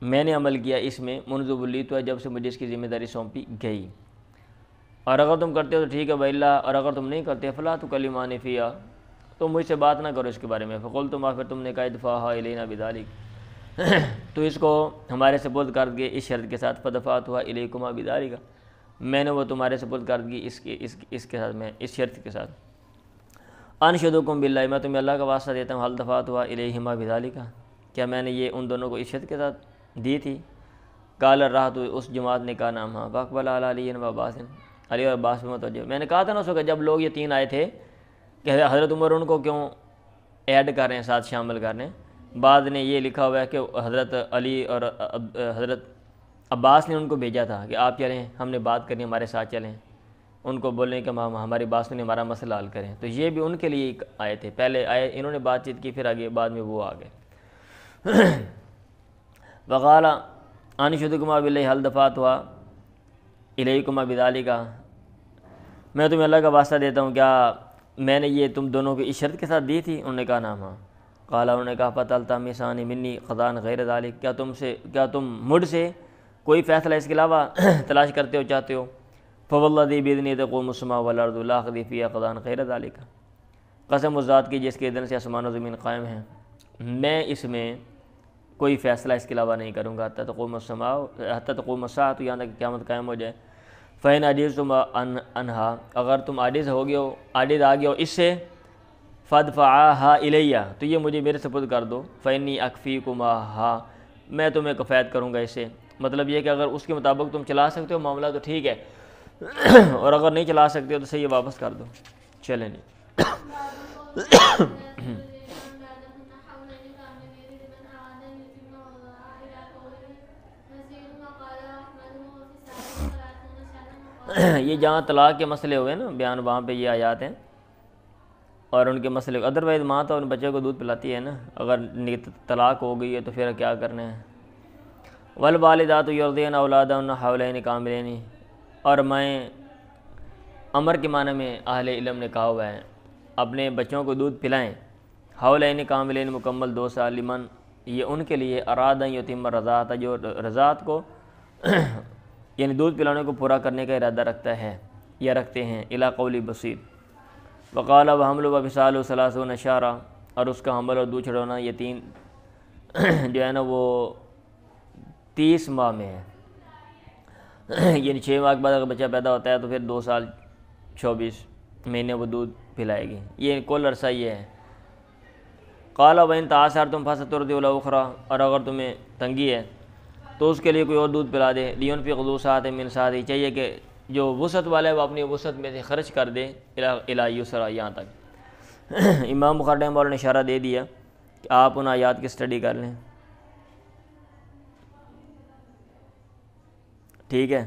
میں نے عمل کیا اس میں منذ ولیتھا، جب سے مجھے اس کی ذمہ داری سونپی گئی، اور اگر تم کرتے ہو تو ٹھیک ہے، وإلا، اور اگر تم نہیں کرتے، فلا تکلمانی فیہا، تم مجھ سے بات نہ کرو اس کے بارے میں۔ فقلتما، پھر تم نے کہا ادفعھا الینا بذلک، تو اس کو ہمارے سپرد کر دیے اس شرط کے ساتھ، فدفعتھا الیکما بذلک، میں نے وہ تمہارے سپرد کر دی اس کے ساتھ، میں اس شرط کے ساتھ، انشدکم باللہ، میں تمہیں اللہ کا واسطہ دیتا ہوں، هل دفعتھا الیہما بذلک، کیا میں نے یہ ان دونوں کو اس شرط کے ساتھ دی تھی؟ قال الرہط، اس جماعت نے کہا نام ہاں۔ فاقبل علی علی و عباس، علی اور عباس میں متوجہ، میں نے کہا تھا نا اس وقت جب لوگ یہ 3 آئے تھے کہ حضرت عمر ان کو کیوں ایڈ کر رہے ہیں، ساتھ شامل کر رہے ہیں، بعد نے یہ لکھا ہوا ہے کہ حضرت علی اور حضرت عباس نے ان کو بھیجا تھا کہ آپ چلیں، ہم نے بات کرنی، ہمارے ساتھ چلیں، ان کو بولیں کہ ہماری بات سنیں، ہمارا مسئلہ حل کریں. تو یہ بھی ان کے لیے ایک آئے تھے. پہلے آئے انہوں نے بات چیت کی، پھر آگے بعد میں وہ آ گئے. وقال انشدکما باللہ حل دفعت ہوا الیکما بذالک، میں تمہیں اللہ کا واسطہ دیتا ہوں، کیا میں نے یہ تم دونوں کی اس شرط کے ساتھ دی تھی؟ انہوں نے کہا نام ہاں. قال انہوں نے کہا فتلتمسان منی قضاء غیر ذلک، کیا تم مجھ سے کوئی فیصلہ اس کے علاوہ تلاش کرتے ہو، چاہتے ہو؟ فوالذی باذنہ تقوم السماء والارض لا اقضی فیہا قضاء غیر ذلک، قسم اس ذات کی جس کے اذن سے آسمان و زمین قائم ہیں، میں اس میں کوئی فیصلہ اس کے علاوہ نہیں کروں گا حتی تقوم السماء، حتی تقوم الساعۃ، یہاں تک قیامت قائم ہو جائے. فإن عجزتم عنہا، اگر تم عاجز آ گئے ہو اس سے، فادفعاها الیہ، تو یہ مجھے میرے سپرد کر دو. فإنی اکفیکماہا، میں تمہیں کفایت کروں گا اس سے. مطلب یہ کہ اگر اس کے مطابق تم چلا سکتے ہو معاملہ تو ٹھیک ہے، اور اگر نہیں چلا سکتے ہو تو صحیح واپس کر دو. چلیں جی. یہ جہاں طلاق کے مسئلے ہوئے نا بیان، وہاں پہ یہ آیات ہیں اور ان کے مسئلے. ادروائز ماں تو اپنے بچے کو دودھ پلاتی ہے نا، اگر طلاق ہو گئی ہے تو پھر کیا کرنا ہے. والوالدات یرضعن اولادہن حولین کاملین، اور میں امر کے معنی میں اہل علم نے کہا ہوا ہے اپنے بچوں کو دودھ پلائیں حولین کاملین، مکمل 2 سال. لمن، یہ ان کے لیے اراد ان یتم الرضاعۃ، جو رضاعت کو یعنی دودھ پلانے کو پورا کرنے کا ارادہ رکھتا ہے یا رکھتے ہیں. الی قول بسیط. وقال وحمل وفصال 30 شہرا، اور اس کا حمل اور دودھ چھڑانا یہ 3 جو ہے نا وہ 30 ماہ میں ہے. یعنی 6 ماہ کے بعد اگر بچہ پیدا ہوتا ہے تو پھر 2 سال 24 مہینے وہ دودھ پلائے گی. یہ کل عرصہ یہ ہے. قال وإن تعاثرتم فسترضع له أخرى، اور اگر تمہیں تنگی ہے تو اس کے لیے کوئی اور دودھ پلا دے. لینفق ذو سعۃ من سعتہ، چاہیے کہ جو وسعت والا ہے وہ اپنی وسعت میں سے خرچ کر دے. الی یسرا، یہاں تک امام بخاری رحمہ اللہ نے اشارہ دے دیا کہ آپ ان آیات کی اسٹڈی کر لیں. ٹھیک ہے.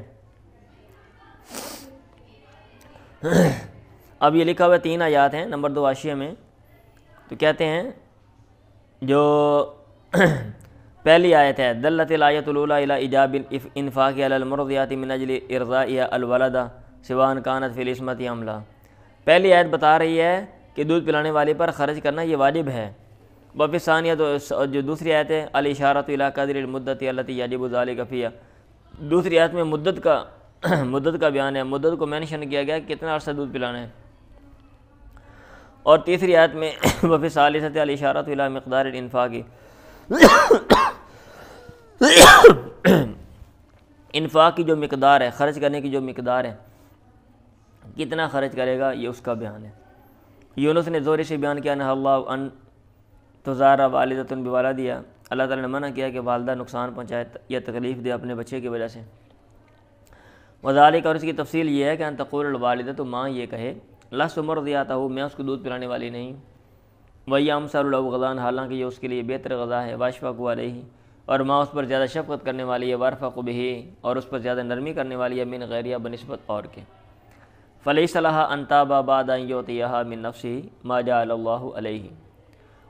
اب یہ لکھا ہوا 3 آیات ہیں، نمبر 2 حاشیے میں. تو کہتے ہیں جو پہلی آیت ہے دلت الآیۃ الاولی الی ایجاب انفاق علی المرضعات من اجل ارضاء الولد سواء کانت فی العصمۃ حملا. پہلی آیت بتا رہی ہے کہ دودھ پلانے والے پر خرچ کرنا یہ واجب ہے. وفی ثانیہ، جو دوسری آیت ہے الاشارۃ الی قدر المدۃ التی یجب ذلک فیہا، دوسری آیت میں مدت کا بیان ہے، مدت کو مینشن کیا گیا کہ کتنا عرصہ دودھ پلانا ہے. اور تیسری آیت میں وفی ثالثۃ الاشارۃ الی مقدار الانفاق، انفاق کی جو مقدار ہے، خرچ کرنے کی جو مقدار ہے، کتنا خرچ کرے گا، یہ اس کا بیان ہے. یونس نے زوری سے بیان کیا نہ اللہ ان تزار والدۃ بولدہا، اللہ تعالیٰ نے منع کیا کہ والدہ نقصان پہنچائے یا تکلیف دے اپنے بچے کی وجہ سے. وذالک، اور اس کی تفصیل یہ ہے کہ ان تقول الوالدۃ، ماں یہ کہے لست مرضعتہ، میں اس کو دودھ پلانے والی نہیں. وہی امثل له غضاء، حالانکہ یہ اس کے لیے بہتر غذا ہے. واشفق علیہ، اور ماں اس پر زیادہ شفقت کرنے والی ہے. وارفق بہ، اور اس پر زیادہ نرمی کرنے والی ہے. من غیرہ، بنسبت اور کے. فلیس لہا ان تاب بعد ان یعطیہا من نفسہ ما جعل اللہ علیہ،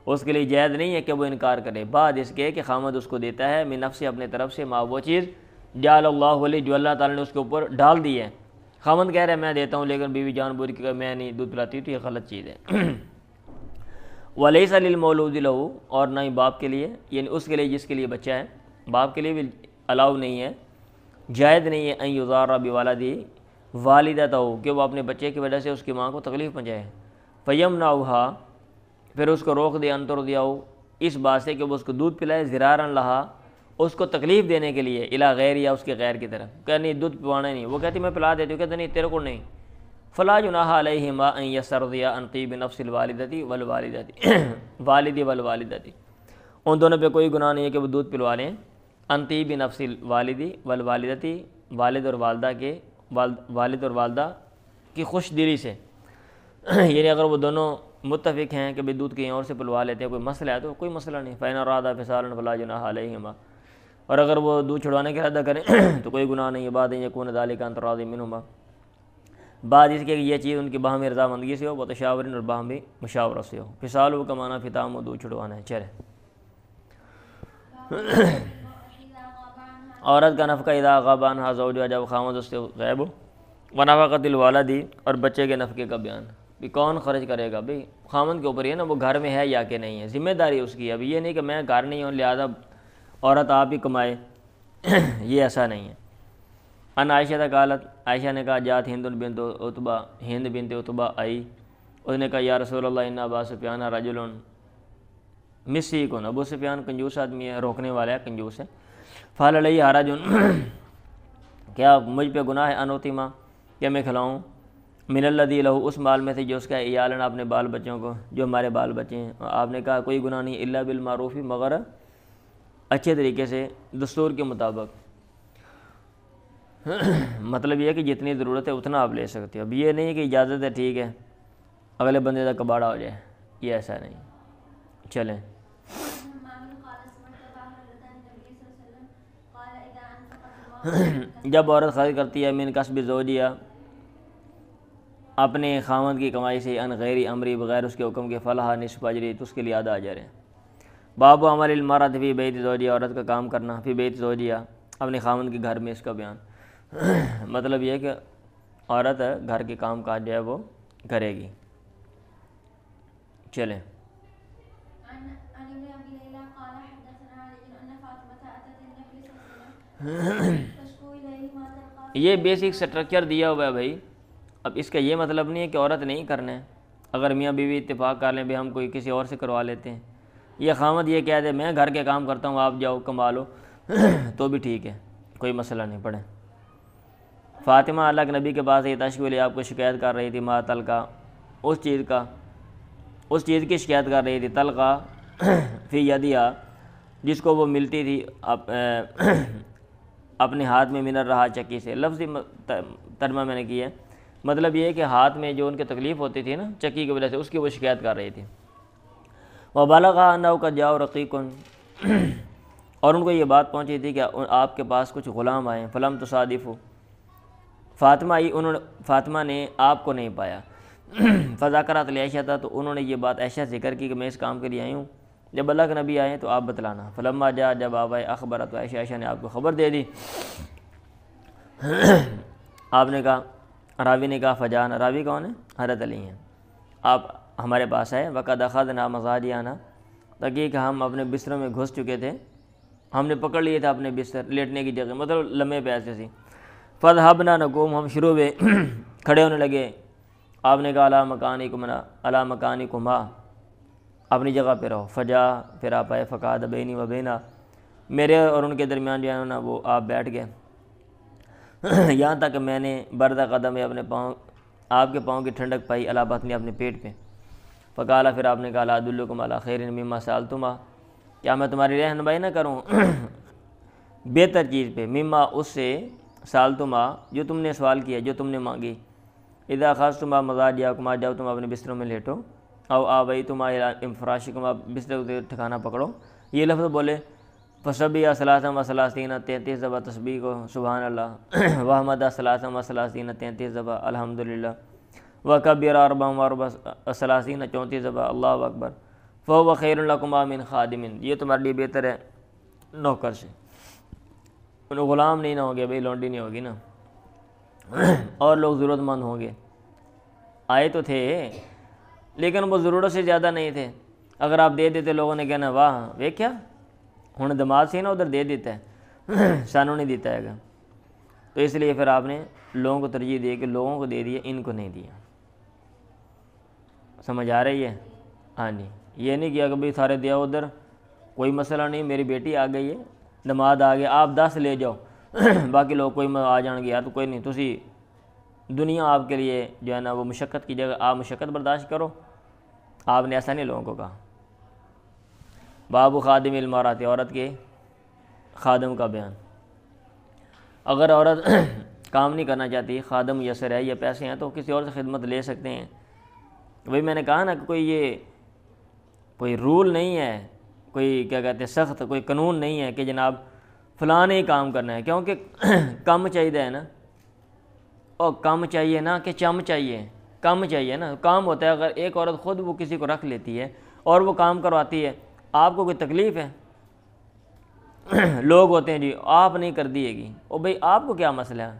اس کے لیے جائز نہیں ہے کہ وہ انکار کرے بعد اس کے کہ خامد اس کو دیتا ہے من نفسہ، اپنے طرف سے، ما وہ چیز جعل اللہ علیہ جو اللہ تعالیٰ نے اس کے اوپر ڈال دی ہے. خامد کہہ رہا ہے میں دیتا ہوں، لیکن بیوی جان بوجھ کے میں نہیں دودھ پلاتی، تو یہ غلط چیز ہے. وَلَيْسَ لِلْمَوْلُودِ لَهُ، اور نہ ہی باپ کے لیے، یعنی اس کے لیے جس کے لیے بچہ ہے، باپ کے لیے بھی الاؤ نہیں ہے، جائز نہیں ہے ان یضار بولدہ والدتہ، کہ وہ اپنے بچے کی وجہ سے اس کی ماں کو تکلیف پہنچائے. فیمنعھا، پھر اس کو روک دے، ان ترضعہ، اس بات سے کہ وہ اس کو دودھ پلائے، ضرارا لہا، اس کو تکلیف دینے کے لیے، الی غیر، یا اس کے غیر کی طرف، کہ نہیں دودھ پلانا نہیں. وہ کہتی میں پلا دیتی ہوں، کہتے نہیں تیرے کو نہیں. فلا جناح علیہما ان یسترضعا عن طیب نفس الوالدۃ والد والوالدۃ، ان دونوں پہ کوئی گناہ نہیں ہے کہ وہ دودھ پلوا لیں. عن طیب نفس الوالد والوالدۃ، والد اور والدہ کی خوش دلی سے. یعنی اگر وہ دونوں متفق ہیں کہ دودھ کہیں اور سے پلوا لیتے ہیں، کوئی مسئلہ ہے تو کوئی مسئلہ نہیں. فإن أرادا فصالا فلا جناح علیہما، اور اگر وہ دودھ چھڑوانے کا ارادہ کریں تو کوئی گناہ نہیں ہے. بعد ان یکون ذلک عن تراض منہما، بعد اس کے کہ یہ چیز ان کی باہمی رضامندگی سے ہو، وہ تشاورن اور باہمی مشاورت سے ہو۔ فصال ہو کا معنی فتام و دودھ چھڑوانا ہے۔ چلے عورت کا نفقہ اذا غاب عنہا زوجہا، جب خامد اس سے غائب ہو، ونفقۃ الوالدی، اور بچے کے نفقے کا بیان بھی کون خرچ کرے گا۔ بھئی خامد کے اوپر یہ نا وہ گھر میں ہے یا کہ نہیں ہے، ذمہ داری اس کی ہے۔ ابھی یہ نہیں کہ میں گھر نہیں ہوں لہذا عورت آپ ہی کمائے، یہ ایسا نہیں ہے۔ ان عائشہ قالت، عائشہ نے کہا جات ہند بنت عتبہ، ہند بنت عتبہ آئی، اس نے کہا یا رسول اللہ ان ابا سفیان رجل مسیکن، ابو سفیان کنجوس آدمی ہے، روکنے والا ہے، کنجوس ہے۔ فہل علیہ حرج، کیا مجھ پہ گناہ ہے، انوتیما، کہ میں کھلاؤں، من الذی لہ، اس مال میں سے جو اس کا عیالن، اپنے بال بچوں کو، جو ہمارے بال بچے ہیں۔ آپ نے کہا کوئی گناہ نہیں، الا بالمعروف، مگر اچھے طریقے سے، دستور کے مطابق۔ مطلب یہ ہے کہ جتنی ضرورت ہے اتنا آپ لے سکتے ہو۔ اب یہ نہیں کہ اجازت ہے ٹھیک ہے اگلے بندے کا کباڑا ہو جائے، یہ ایسا نہیں۔ چلیں جب عورت خرچ کرتی ہے من کسب زوجہا، اپنے خاوند کی کمائی سے، ان غیر امری، بغیر اس کے حکم کے، فلاح نصف اجری، تو اس کے لیے آدھا اجر ہے۔ باب عمل المرأۃ فی بیت زوجہا، عورت کا کام کرنا، فی بیت زوجہا، اپنے خاوند کے گھر میں، اس کا بیان۔ مطلب یہ ہے کہ عورت گھر کے کام کاج جو ہے وہ کرے گی۔ چلیں یہ بیسک سٹرکچر دیا ہوا ہے بھائی۔ اب اس کا یہ مطلب نہیں ہے کہ عورت نہیں کرنا ہے، اگر میاں بیوی اتفاق کر لیں بھی ہم کوئی کسی اور سے کروا لیتے ہیں، یہ خامد یہ کہہ دے میں گھر کے کام کرتا ہوں آپ جاؤ کما لو، تو بھی ٹھیک ہے، کوئی مسئلہ نہیں۔ پڑھیں فاطمہ اللہ کے نبی کے پاس یہ تشکیل آپ کو شکایت کر رہی تھی، ما تلقا، اس چیز کی شکایت کر رہی تھی، تلقا فی یدیہا، جس کو وہ ملتی تھی اپنے ہاتھ میں، من الرہا، چکی سے۔ لفظی ترجمہ میں نے کیا ہے، مطلب یہ ہے کہ ہاتھ میں جو ان کے تکلیف ہوتی تھی نا چکی کی وجہ سے، اس کی وہ شکایت کر رہی تھی۔ وَبَلَغَ أَنَّهُ قَدْ جَاءَ رَقِيقٌ، اور ان کو یہ بات پہنچی تھی کہ آپ کے پاس کچھ غلام آئے، فلم تصادف، فاطمہ آئی، فاطمہ نے آپ کو نہیں پایا۔ فذاکرت لعائشہ تھا، تو انہوں نے یہ بات عائشہ سے ذکر کی کہ میں اس کام کے لیے آئی ہوں، جب اللہ کے نبی آئے تو آپ بتلانا۔ فلما جاء، جب آپ آئے، اخبرت عائشہ نے آپ کو خبر دے دی۔ آپ نے کہا، راوی نے کہا فجان، راوی کون ہے؟ حضرت علی ہیں، آپ ہمارے پاس آئے، وقد اخذنا مضاجعنا، تاکہ کہ ہم اپنے بستروں میں گھس چکے تھے، ہم نے پکڑ لیے تھے اپنے بستر، لیٹنے کی جگہ، مطلب لمحے پہ ایسے سی۔ فذهبنا نقوم، ہم شروع میں کھڑے ہونے لگے۔ آپ نے کہا الا مکانکما، اپنی جگہ پہ رہو۔ فجا، پھر آپ آئے، فقعد بینی و بینا، میرے اور ان کے درمیان جو ہے نا وہ آپ بیٹھ گئے، یہاں تک کہ میں نے بردہ قدم اپنے پاؤں، آپ کے پاؤں کی ٹھنڈک پائی، علی بطنی، اپنے پیٹ پہ۔ فقالا، پھر آپ نے کہا لا ادلکم علی خیر مما سألتما، کیا میں تمہاری رہنمائی نہ کروں بہتر چیز پہ، مما، اس سے، سألتما، جو تم نے سوال کیا، جو تم نے مانگی۔ اذا اخذتما مضاجعکما، جب تم اپنے بستروں میں لیٹو، او آویتما الی فراشکما، بستر کو ٹھکانہ پکڑو، یہ لفظ بولے۔ فسبح ثلاثا و ثلاثین، 33 دفعہ تسبیح کو، سبحان اللہ، وحمد ثلاثا و ثلاثین، 33 دفعہ الحمدللہ، وکبر اربعا و ثلاثین، 34 دفعہ اللہ اکبر، فهو خیر لکما من خادم، یہ تمہارے لیے بہتر ہے نوکر سے۔ غلام نہیں نہ ہوں گے بھائی، لونڈی نہیں ہوگی نا، اور لوگ ضرورت مند ہوں گے۔ آئے تو تھے لیکن وہ ضرورت سے زیادہ نہیں تھے، اگر آپ دے دیتے لوگوں نے کہنا واہ ویکھیا ہن دماغ سے نا ادھر دے دیتا ہے، سانوں نہیں دیتا ہے گا، تو اس لیے پھر آپ نے لوگوں کو ترجیح دی کہ لوگوں کو دے دیا، ان کو نہیں دیا۔ سمجھ آ رہی ہے؟ ہاں جی، یہ نہیں کیا کہ بھائی سارے دیا ادھر، کوئی مسئلہ نہیں، میری بیٹی آ گئی ہے، نماز آ گیا، آپ 10 لے جاؤ، باقی لوگ کوئی آ جان گے، یار تو کوئی نہیں، تسی دنیا آپ کے لیے جو ہے نا وہ مشقت کی جگہ، آپ مشقت برداشت کرو، آپ نے ایسا نہیں لوگوں کو کہا۔ باب خادم المرأۃ، عورت کے خادم کا بیان۔ اگر عورت کام نہیں کرنا چاہتی، خادم میسر ہے یا پیسے ہیں تو کسی اور سے خدمت لے سکتے ہیں۔ وہی میں نے کہا نا کہ کوئی رول نہیں ہے، کوئی کیا کہتے ہیں سخت، کوئی قانون نہیں ہے کہ جناب فلاں ہی کام کرنا ہے، کیونکہ کم چاہیے ہے نا، اور کم چاہیے نا کہ چم چاہیے، کم چاہیے نا. کام ہوتا ہے اگر ایک عورت خود وہ کسی کو رکھ لیتی ہے اور وہ کام کرواتی ہے، آپ کو کوئی تکلیف ہے؟ لوگ ہوتے ہیں جی آپ نہیں کر دیے گی، او بھئی آپ کو کیا مسئلہ ہے؟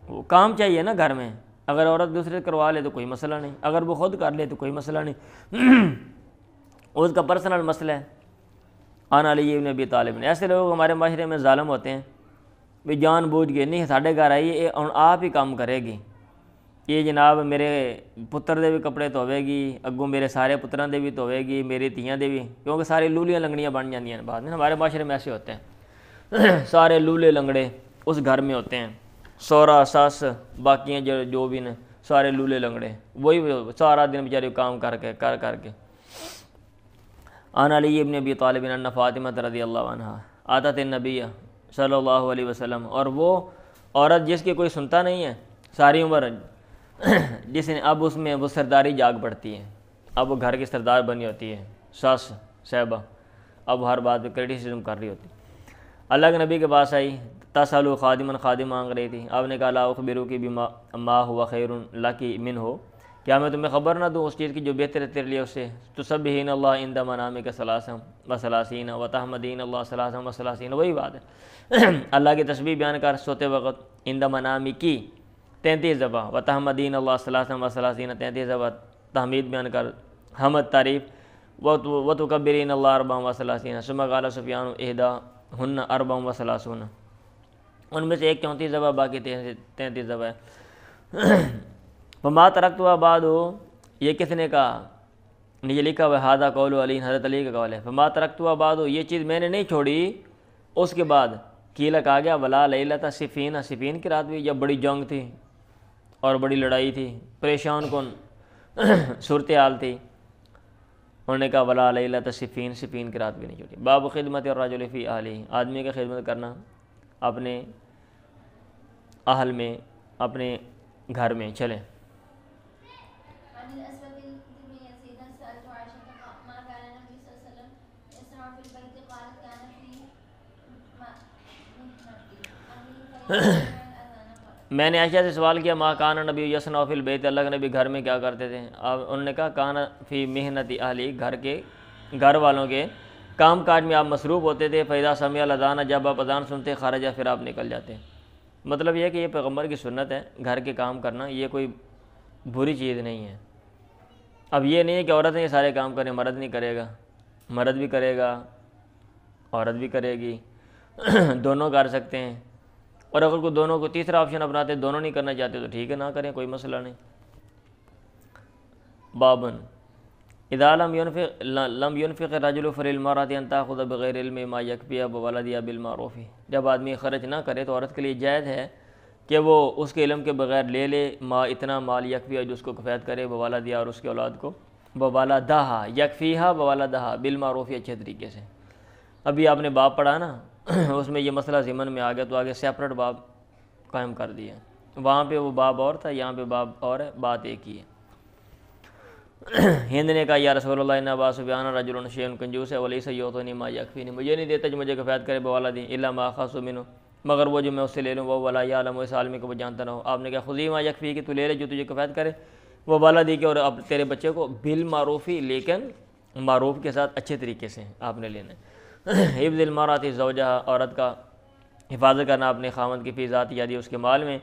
وہ کام چاہیے نا گھر میں. اگر عورت دوسرے کروا لے تو کوئی مسئلہ نہیں، اگر وہ خود کر لے تو کوئی مسئلہ نہیں. اس کا پرسنل مسئلہ ہے. عن علی بن ابی طالب نے، ایسے لوگ ہمارے معاشرے میں ظالم ہوتے ہیں بھی جان بوجھ کے نہیں ساڈے گھر آئیے ہن آپ ہی کام کرے گی، یہ جناب میرے پتر دے بھی کپڑے دھوے گی، اگوں میرے سارے پتراں دے بھی دھوے گی، میری تیاں دے بھی، کیونکہ سارے لولیاں لنگڑیاں بن جاندیاں ہیں. بعد میں ہمارے معاشرے میں ایسے ہوتے ہیں سارے لولے لنگڑے اس گھر میں ہوتے ہیں، سورا ساس باقیاں جو بھی نے سارے لولے لنگڑے، وہی سارا دن بیچارے کام کر کے. عن علی بن ابی طالب ان فاطمہ رضی اللہ عنہا آتت النبی صلی اللہ علیہ وسلم، اور وہ عورت جس کی کوئی سنتا نہیں ہے ساری عمر، جس نے اب اس میں وہ سرداری جاگ پڑتی ہے، اب وہ گھر کی سردار بنی ہوتی ہے، ساس صاحبہ، اب ہر بات پہ کرٹیسزم کر رہی ہوتی. اللہ کے نبی کے پاس آئی، تسألو خادمن، خادم مانگ رہی تھی. آپ نے کہا لا اخبروکی بما ما ہوا خیر لکی منہ، کیا میں تمہیں خبر نہ دوں اس چیز کی جو بہتر ہے تیرے لیے اس سے؟ تسبحین اللہ عند منامک ثلاثا وثلاثین وتحمدین اللہ ثلاثا وثلاثین، وہی بات ہے. اللہ کی تسبیح بیان کر سوتے وقت، عند منامکی 33 دفعہ، وتحمدین اللہ ثلاثا وثلاثین 33 دفعہ تحمید بیان کر، حمد تعریف، وتکبرین اللہ 34 وثلاثین. ثم قال سفیان احداہن 34 وثلاثون، ان میں سے ایک 34 دفعہ، باقی 33 دفعہ ہے. فما ترکتها بعد، یہ کس نے کہا؟ یہ لکھا ہوا ھذا قول علی، حضرت علی کا قول ہے. فما ترکتها بعد، یہ چیز میں نے نہیں چھوڑی اس کے بعد. قیل کہا گیا ولا لیلۃ صفین، صفین کی رات بھی جب بڑی جنگ تھی اور بڑی لڑائی تھی، پریشان کن صورتحال تھی، انہوں نے کہا ولا لیلۃ صفین، صفین کی رات بھی نہیں چھوڑی. باب خدمت الرجل فی اہلہ، آدمی کی خدمت کرنا اپنے اہل میں، اپنے گھر میں. چلیں میں نے عائشہ سے سوال کیا ما کان نبی یصنع فی البیت، اللہ کے نبی گھر میں کیا کرتے تھے؟ اب انہوں نے کہا کان فی محنت اہلی، گھر والوں کے کام کاج میں آپ مصروف ہوتے تھے. فاذا سمع الاذان، جب آپ اذان سنتے، خرج، پھر آپ نکل جاتے. مطلب یہ ہے کہ یہ پیغمبر کی سنت ہے گھر کے کام کرنا، یہ کوئی بری چیز نہیں ہے. اب یہ نہیں ہے کہ عورتیں یہ سارے کام کریں، مرد نہیں کرے گا، مرد بھی کرے گا، عورت بھی کرے گی، دونوں کر سکتے ہیں. اور اگر کوئی دونوں کو تیسرا آپشن اپناتے دونوں نہیں کرنا چاہتے تو ٹھیک ہے نہ کریں، کوئی مسئلہ نہیں. بابن اذا لم ينفق الرجل فللمرأة ان تأخذ بغیر علم ما يكفيها بولدها بالمعروف، جب آدمی خرچ نہ کرے تو عورت کے لیے جائز ہے کہ وہ اس کے علم کے بغیر لے لے ما، اتنا مال یکفیہ جو اس کو کفایت کرے، بولدها اور اس کے اولاد کو، بولدها یکفیها بولدها بالمعروف، اچھے طریقے سے. ابھی آپ نے باب پڑھا نا اس میں یہ مسئلہ ضمن میں آ گیا تو آگے سیپریٹ باب قائم کر دیا. وہاں پہ وہ باب اور تھا، یہاں پہ باب اور ہے، بات ایک ہی ہے. ہند نے کہا یا رسول اللہ ان ابا سفیان رجل شیء کنجوس ہے ولیس یعطینی ما یکفینی، مجھے نہیں دیتا جو مجھے کفایت کرے بولدی الا ما اخذ منه، مگر وہ جو میں اس سے لے لوں، وہ ولا یعلم، اس عالم کو وہ جانتا نہ ہو. آپ نے کہا خذی ما یکفی، کہ تو لے لے جو تجھے کفایت کرے، وہ بولدی کے، اور اب تیرے بچے کو بالمعروفی، لیکن معروف کے ساتھ اچھے طریقے سے آپ نے لینا ہے. حفظ المرأة زوجها، عورت کا حفاظت کرنا اپنے خاوند کی، فی ذات یادی، اس کے مال میں،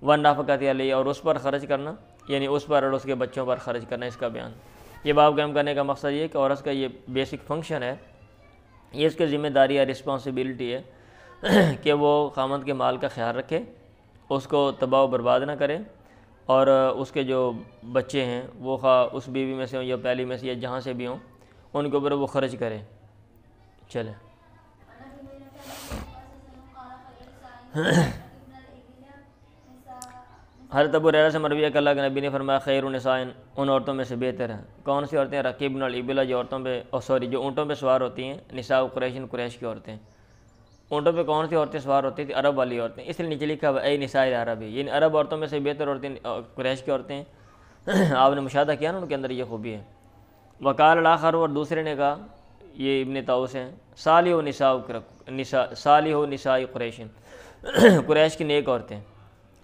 والنفقۃ علیہ، اور اس پر خرچ کرنا، یعنی اس پر اور اس کے بچوں پر خرچ کرنا، اس کا بیان. یہ باب قائم کرنے کا مقصد یہ ہے کہ عورت کا یہ بیسک فنکشن ہے، یہ اس کی ذمہ داری ہے، رسپانسبلٹی ہے کہ وہ خاوند کے مال کا خیال رکھے، اس کو تباہ و برباد نہ کرے، اور اس کے جو بچے ہیں وہ خواہ اس بیوی میں سے ہوں یا پہلی میں سے یا جہاں سے بھی ہوں، ان کے اوپر وہ خرچ کرے. چلیں حضرت ابو ہریرہ سے مروی ہے کہ اللہ کے نبی نے فرمایا خیر النساء، ان عورتوں میں سے بہتر ہیں. کون سی عورتیں؟ رکیبن الابل، جو عورتوں پہ جو اونٹوں پہ سوار ہوتی ہیں، نساء قریش، قریش کی عورتیں. اونٹوں پہ کون سی عورتیں سوار ہوتی تھیں؟ عرب والی عورتیں، اس لیے نیچے لکھا ہوا اے نساء العرب، یعنی عرب عورتوں میں سے بہتر عورتیں قریش کی عورتیں. آپ نے مشاہدہ کیا نا ان کے اندر یہ خوبی ہے. وقال الاخر، اور دوسرے نے کہا، یہ ابن طاؤس ہیں، صالح نساء قریش، قریش کی نیک عورتیں.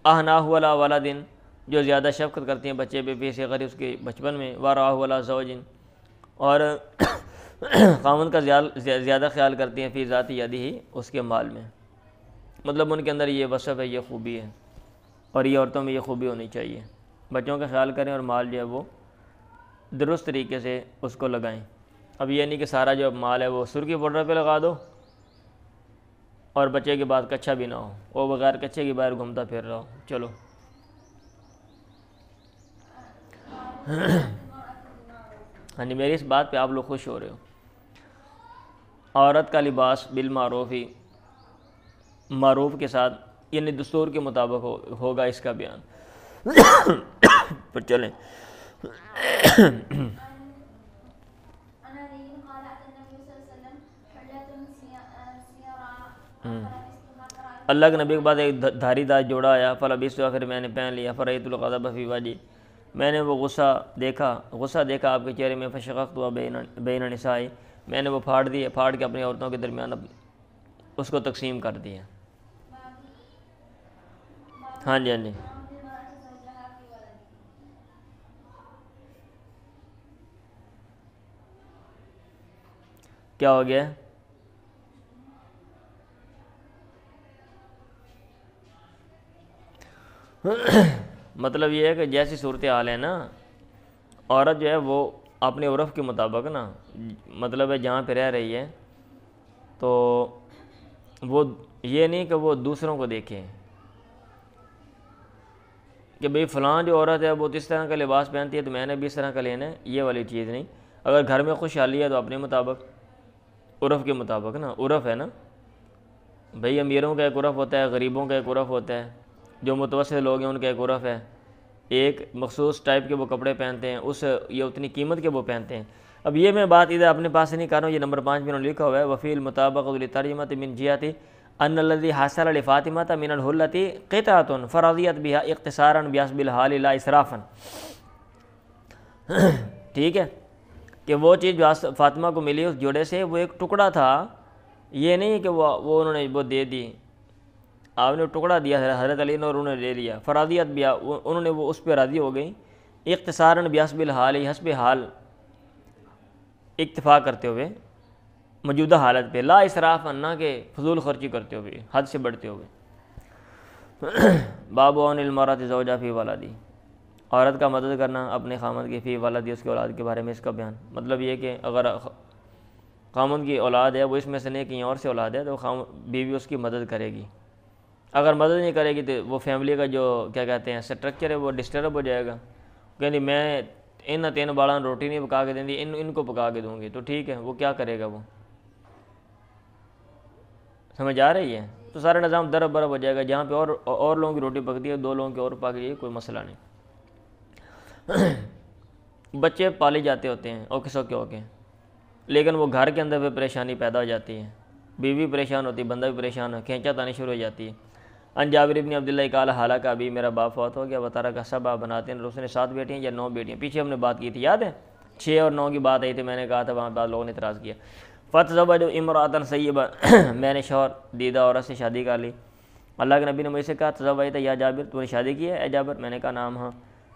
احناہ ولا ولدن، جو زیادہ شفقت کرتی ہیں بچے پہ فی صغری، اس کے بچپن میں، وراہ ولا زوجن، اور خاوند کا زیادہ خیال کرتی ہیں فی ذات یدہ، اس کے مال میں. مطلب ان کے اندر یہ وصف ہے، یہ خوبی ہے، اور یہ عورتوں میں یہ خوبی ہونی چاہیے. بچوں کا خیال کریں اور مال جو ہے وہ درست طریقے سے اس کو لگائیں. اب یہ نہیں کہ سارا جو مال ہے وہ سرخی پاؤڈر پہ لگا دو اور بچے کے بعد کچا بھی نہ ہو، وہ بغیر کچے کے باہر گھومتا پھر رہا ہو. چلو ہاں جی، میری اس بات پہ آپ لوگ خوش ہو رہے ہو. عورت کا لباس بالمعروف ہی، معروف کے ساتھ، یعنی دستور کے مطابق ہوگا اس کا بیان. پر چلیں اللہ کے نبی کے بعد ایک دھاری دار جوڑا آیا، فلبثت، پھر میں نے پہن لیا، فرأیت الغضب فی وجہی، میں نے وہ غصہ دیکھا آپ کے چہرے میں، فشققت بین نسائی، میں نے وہ پھاڑ کے اپنی عورتوں کے درمیان اس کو تقسیم کر دیا. ہاں جی ہاں جی. کیا ہو گیا؟ مطلب یہ ہے کہ جیسی صورتحال ہے نا، عورت جو ہے وہ اپنے عرف کے مطابق نا، مطلب ہے جہاں پہ رہ رہی ہے تو وہ یہ نہیں کہ وہ دوسروں کو دیکھیں کہ بھئی فلاں جو عورت ہے وہ اس طرح کا لباس پہنتی ہے تو میں نے بھی اس طرح کا لینا ہے، یہ والی چیز نہیں. اگر گھر میں خوشحالی ہے تو اپنے مطابق، عرف کے مطابق نا، عرف ہے نا بھئی. امیروں کا ایک عرف ہوتا ہے، غریبوں کا ایک عرف ہوتا ہے، جو متوسط لوگ ہیں ان کا ایک عرف ہے، ایک مخصوص ٹائپ کے وہ کپڑے پہنتے ہیں، یہ اتنی قیمت کے وہ پہنتے ہیں. اب یہ میں بات ادھر اپنے پاس سے نہیں کر رہا ہوں، یہ نمبر 5 میں انہوں نے لکھا ہوا ہے، وفی المطابقۃ للترجمۃ من جہۃ ان الذی حصل لفاطمۃ من الحلۃ قطعۃ فرضیت بها اختصارا بحسب الحال لا اسرافا. ٹھیک ہے کہ وہ چیز جو فاطمہ کو ملی اس جوڑے سے وہ ایک ٹکڑا تھا، یہ نہیں کہ وہ انہوں نے وہ دے دی، آپ نے ٹکڑا دیا حضرت علی نے اور انہوں نے لے لیا. فرادیت بیا، انہوں نے وہ اس پہ راضی ہو گئی، اختصاراً بحسب الحال، حسب حال، اکتفا کرتے ہوئے موجودہ حالت پہ، لا اسراف، نہ کہ فضول خرچی کرتے ہوئے، حد سے بڑھتے ہوئے. باب عون المرأۃ زوجہا فی ولدی، عورت کا مدد کرنا اپنے خامد کی، فی ولدی، اس کے اولاد کے بارے میں اس کا بیان. مطلب یہ کہ اگر خامد کی اولاد ہے وہ اس میں سے نہیں کہیں اور سے اولاد ہے تو بیوی اس کی مدد کرے گی. اگر مدد نہیں کرے گی تو وہ فیملی کا جو کیا کہتے ہیں سٹرکچر ہے وہ ڈسٹرب ہو جائے گا. کہ میں ان 3 باڑا روٹی نہیں پکا کے دیں گی، ان کو پکا کے دوں گی، تو ٹھیک ہے وہ کیا کرے گا، وہ سمجھ آ رہی ہے. تو سارا نظام درب برب ہو جائے گا. جہاں پہ اور لوگوں کی روٹی پکتی ہے 2 لوگوں کی اور پک رہی ہے، کوئی مسئلہ نہیں. بچے پالے جاتے ہوتے ہیں اوکے سوکے ہو کے، لیکن وہ گھر کے اندر پہ پریشانی پیدا ہو جاتی ہے، بیوی پریشان ہوتی ہے، بندہ بھی پریشان ہو، کھینچا تانی شروع ہو جاتی ہے. ان جابر بن عبداللہ قال حالانکہ ابھی میرا باپ فوت ہو گیا، وطارہ کا 7 بناتیں، اس نے 7 بیٹیاں یا 9 بیٹیاں، پیچھے ہم نے بات کی تھی یاد ہے، 6 اور 9 کی بات آئی تھی، میں نے کہا تھا وہاں بعض لوگوں نے اعتراض کیا. فتزوج امرأۃ سیبہ، میں نے شوہر دیدہ عورت سے شادی کر لی. اللہ کے نبی نے مجھ سے کہا تزوجت یا جابر، تو نے شادی کی ہے اے جابر؟ میں نے کہا نام ہاں.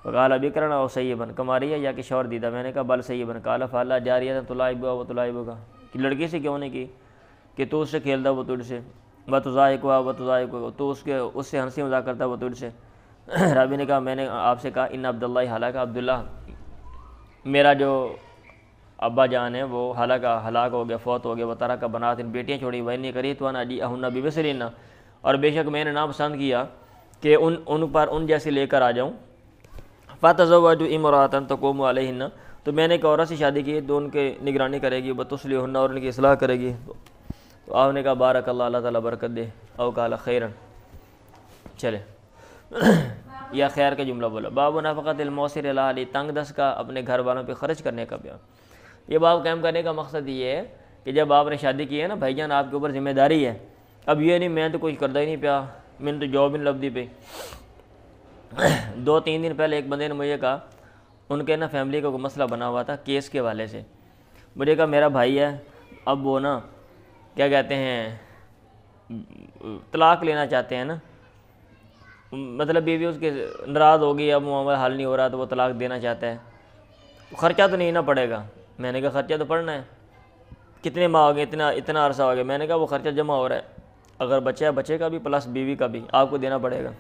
وقال بکرا او سیبن، کماری ہے یا کہ شوہر دیدہ؟ میں نے کہا بل سیبن. قال فالا جاریہ تلاعبها وتلاعبک، کہ لڑکی سے کیوں نہیں کی کہ تو اس سے کھیلتا وہ تجھ سے، وتضاحک، تو اس سے ہنسی مذاق کرتا وہ تجھ سے. رابی نے کہا میں نے آپ سے کہا ان عبداللہ ہلاک، عبداللہ میرا جو ابا جان ہے وہ ہلاک ہو گیا، فوت ہو گیا. وطارہ کا بنات، ان بیٹیاں چھوڑی، وہ نہیں کری تو انا جی اہن بمثلہن، اور بے شک میں نے ناپسند کیا کہ ان پر ان جیسے لے کر آ جاؤں. فتزوج امرأۃ تقوم علیہن، تو میں نے ایک عورت سے شادی کی تو ان کے نگرانی کرے گی، وتصلحہن، اور ان کی اصلاح کرے گی. تو آپ نے کہا بارک اللہ، اللہ تعالیٰ برکت دے، او قال خیرن. چلے یا خیر کا جملہ بولا. باب نفقۃ الموسر علی اہلہ، تنگ دست کا اپنے گھر والوں پہ خرچ کرنے کا بیان. یہ باب قائم کرنے کا مقصد یہ ہے کہ جب آپ نے شادی کی ہے نا بھائی جان، آپ کے اوپر ذمہ داری ہے. اب یہ نہیں میں تو کچھ کرتا ہی نہیں پیا، میں نے تو جاب نہیں لبدی پہ. 2-3 دن پہلے ایک بندے نے مجھے کہا، ان کے نا فیملی کا کوئی مسئلہ بنا ہوا تھا کیس کے حوالے سے. مجھے کہا میرا بھائی ہے، اب وہ نا کیا کہتے ہیں طلاق لینا چاہتے ہیں نا، مطلب بیوی اس کے ناراض ہو گئی، اب معاملہ حل نہیں ہو رہا تو وہ طلاق دینا چاہتا ہے، خرچہ تو نہیں نہ پڑے گا۔ میں نے کہا خرچہ تو پڑنا ہے، کتنے ماہ ہو گئے، اتنا عرصہ ہو گیا۔ میں نے کہا وہ خرچہ جمع ہو رہا ہے، اگر بچہ ہے بچے کا بھی پلس بیوی کا بھی آپ کو دینا پڑے گا۔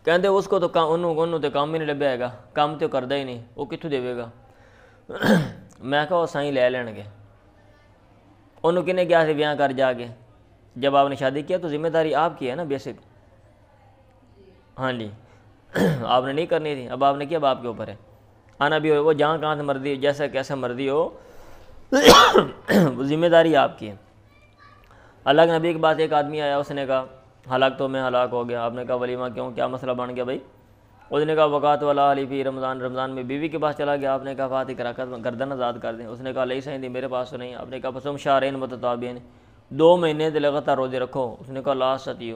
کہتے اس کو تو انہوں تو کام ہی نہیں لبیا گا، کام تو کردا ہی نہیں، وہ کتوں دے گا۔ میں کہا وہ سائیں لے لین گے، انہوں کنے کیا سے بیاہ کر جا کے، جب آپ نے شادی کیا تو ذمہ داری آپ کی ہے نا بیسک۔ ہاں جی آپ نے نہیں کرنی تھی، اب آپ نے کیا، اب آپ کے اوپر ہے۔ آنا بھی ہو وہ جہاں کہاں سے مرضی جیسا کیسا مرضی ہو وہ ذمہ داری آپ کی ہے۔ اللہ کے نبی کے بعد ایک آدمی آیا، اس نے کہا ہلاک تو میں ہلاک ہو گیا۔ آپ نے کہا ولیمہ کیوں، کیا مسئلہ بن گیا بھائی؟ اس نے کہا وقات والا علی فی رمضان میں بیوی کے پاس چلا گیا۔ آپ نے کہا فاتح کرا کر گردن آزاد کر دیں۔ اس نے کہا لئی سائیں دی میرے پاس تو نہیں۔ آپ نے کہا پسم شہرین متتابعین، 2 مہینے سے لگاتار روزے رکھو۔ اس نے کہا لا استطیع،